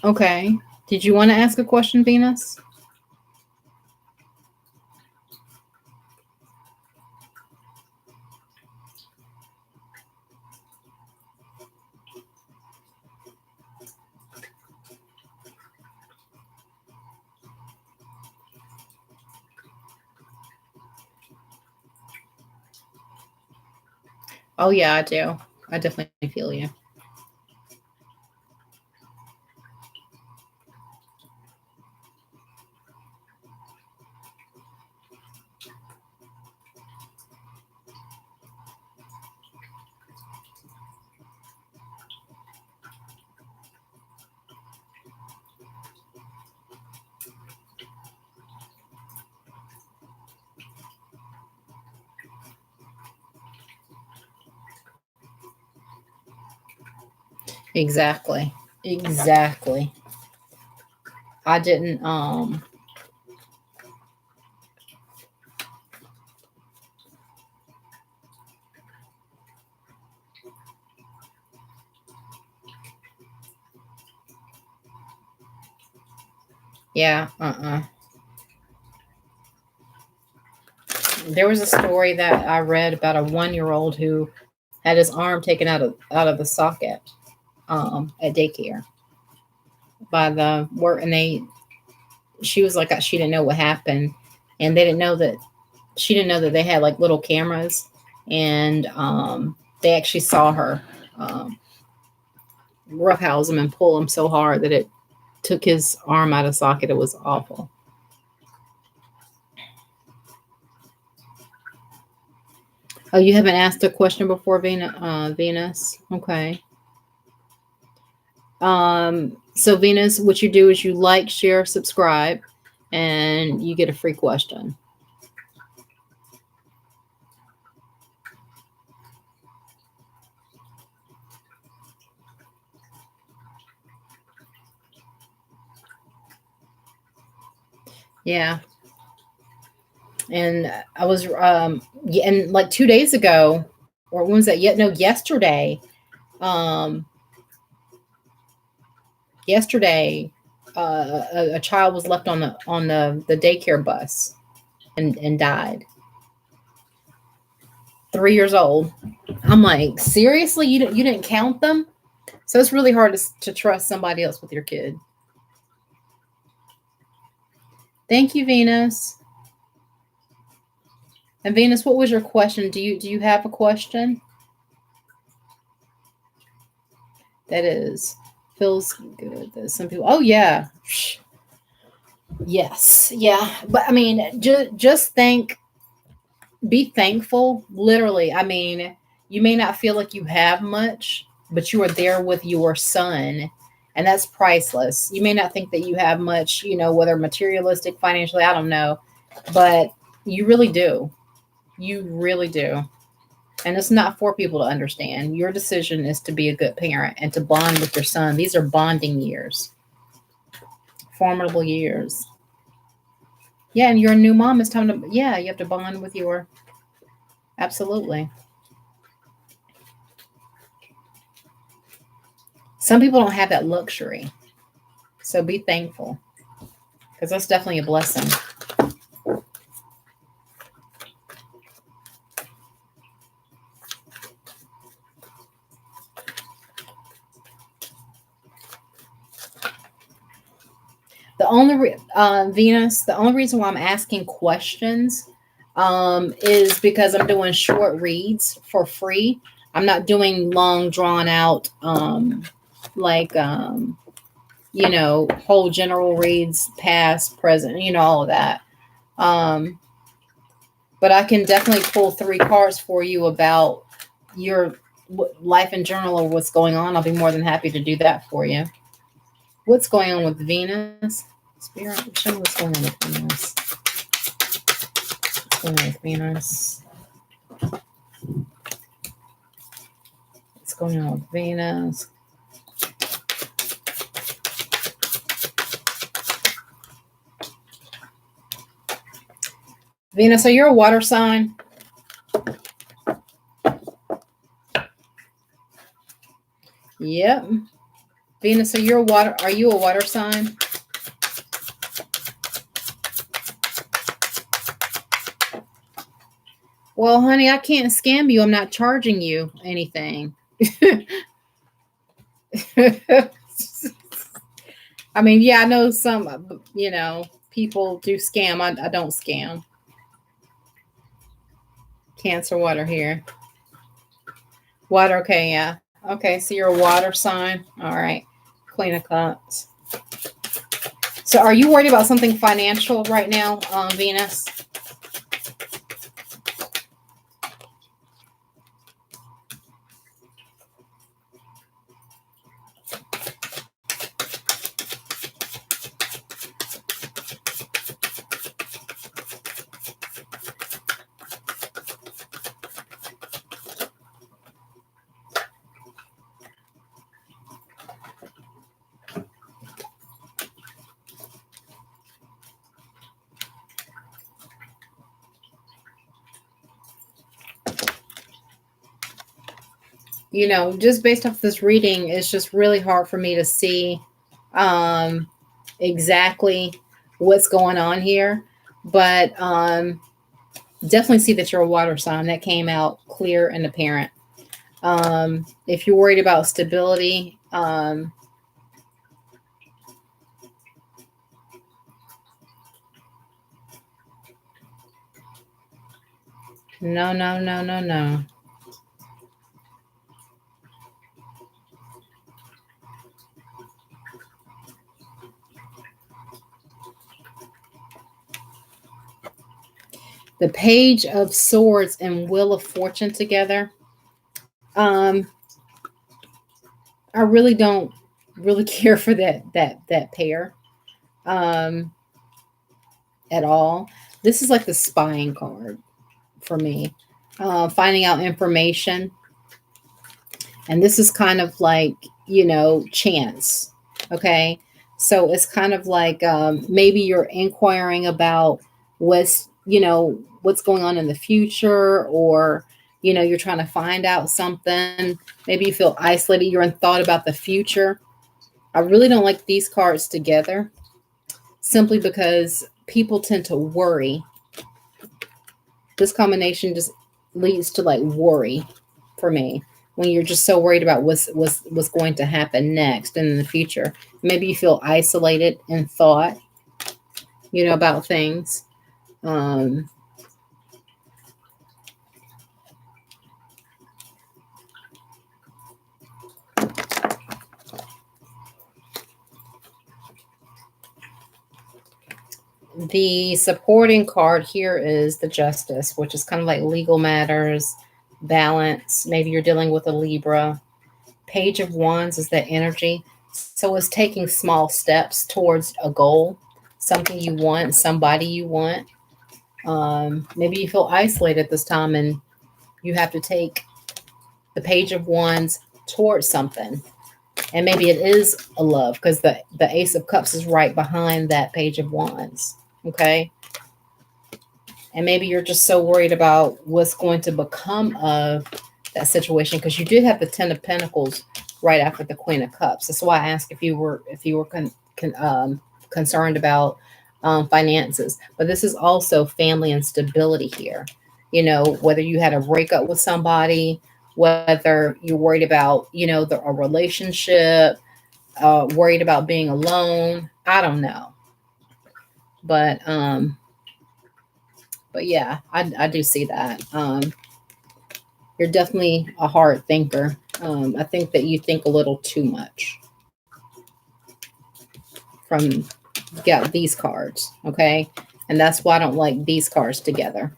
Okay. Did you want to ask a question, Venus? Oh, yeah, I do. I definitely feel you. Exactly. Exactly. I didn't yeah, There was a story that I read about a 1-year-old who had his arm taken out of the socket at daycare by the work, and she was like she didn't know what happened, and she didn't know that they had like little cameras, and they actually saw her roughhouse him and pull him so hard that it took his arm out of socket. It was awful. Oh, you haven't asked a question before, Venus? Okay. So Venus, what you do is you like, share, subscribe, and you get a free question. Yeah. And I was yeah, and like 2 days ago, or when was that? Yet no, yesterday. Um yesterday a child was left on the daycare bus and died. 3 years old. I'm like, seriously, you didn't count them? So it's really hard to trust somebody else with your kid. Thank you, Venus. And Venus, what was your question? Do you have a question? That is feels good. That some people. Oh yeah. Yes. Yeah. But I mean, just be thankful. Literally. I mean, you may not feel like you have much, but you are there with your son, and that's priceless. You may not think that you have much, whether materialistic, financially, I don't know, but you really do. You really do. And it's not for people to understand. Your decision is to be a good parent and to bond with your son. These are bonding years, formidable years. Yeah, and you're a new mom. It's time to, yeah, you have to bond with your, absolutely. Some people don't have that luxury. So be thankful because that's definitely a blessing. Venus, the only reason why I'm asking questions is because I'm doing short reads for free. I'm not doing long, drawn out, like, whole general reads, past, present, all of that. Um, but I can definitely pull 3 cards for you about your life in general or what's going on. I'll be more than happy to do that for you. What's going on with Venus? Spirit, show me what's going on with Venus. What's going on with Venus? What's going on with Venus? Venus, are you a water sign? Yep. Venus, are you a water sign? Well, honey, I can't scam you. I'm not charging you anything. I mean, yeah, I know some, people do scam. I don't scam. Cancer water here. Water, okay, yeah. Okay, so you're a water sign. All right. Queen of Cups. So are you worried about something financial right now, Venus? Just based off this reading, it's just really hard for me to see um, exactly what's going on here. But definitely see that you're a water sign. That came out clear and apparent. If you're worried about stability, no, no, no, no, no. The Page of Swords and Wheel of Fortune together. I really don't really care for that pair at all. This is like the spying card for me. Finding out information. And this is kind of like, chance. Okay. So it's kind of like maybe you're inquiring about what's going on in the future, or, you're trying to find out something. Maybe you feel isolated. You're in thought about the future. I really don't like these cards together simply because people tend to worry. This combination just leads to like worry for me, when you're just so worried about what's going to happen next and in the future. Maybe you feel isolated in thought, about things. The supporting card here is the Justice, which is kind of like legal matters, balance. Maybe you're dealing with a Libra. Page of Wands is that energy. So it's taking small steps towards a goal, something you want, somebody you want. Maybe you feel isolated this time and you have to take the Page of Wands towards something. And maybe it is a love, because the Ace of Cups is right behind that Page of Wands. Okay. And maybe you're just so worried about what's going to become of that situation, because you do have the Ten of Pentacles right after the Queen of Cups. That's why I asked if you were concerned about finances. But this is also family and stability here. Whether you had a breakup with somebody, whether you're worried about, a relationship, worried about being alone. I don't know. But yeah, I do see that. You're definitely a hard thinker. I think that you think a little too much from these cards, okay? And that's why I don't like these cards together.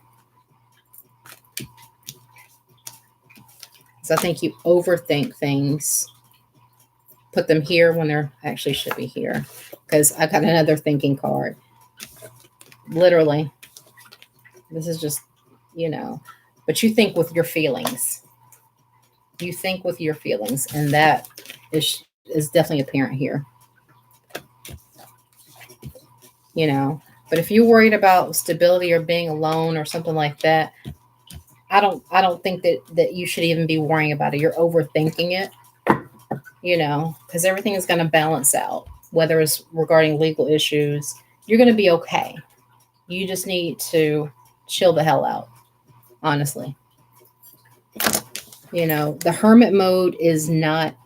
So I think you overthink things. Put them here when they're actually should be here, because I got another thinking card. Literally. This is just, but you think with your feelings. You think with your feelings, and that is definitely apparent here. But if you're worried about stability or being alone or something like that, I don't think that you should even be worrying about it. You're overthinking it, because everything is going to balance out, whether it's regarding legal issues. You're going to be okay. You just need to chill the hell out, honestly. The hermit mode is not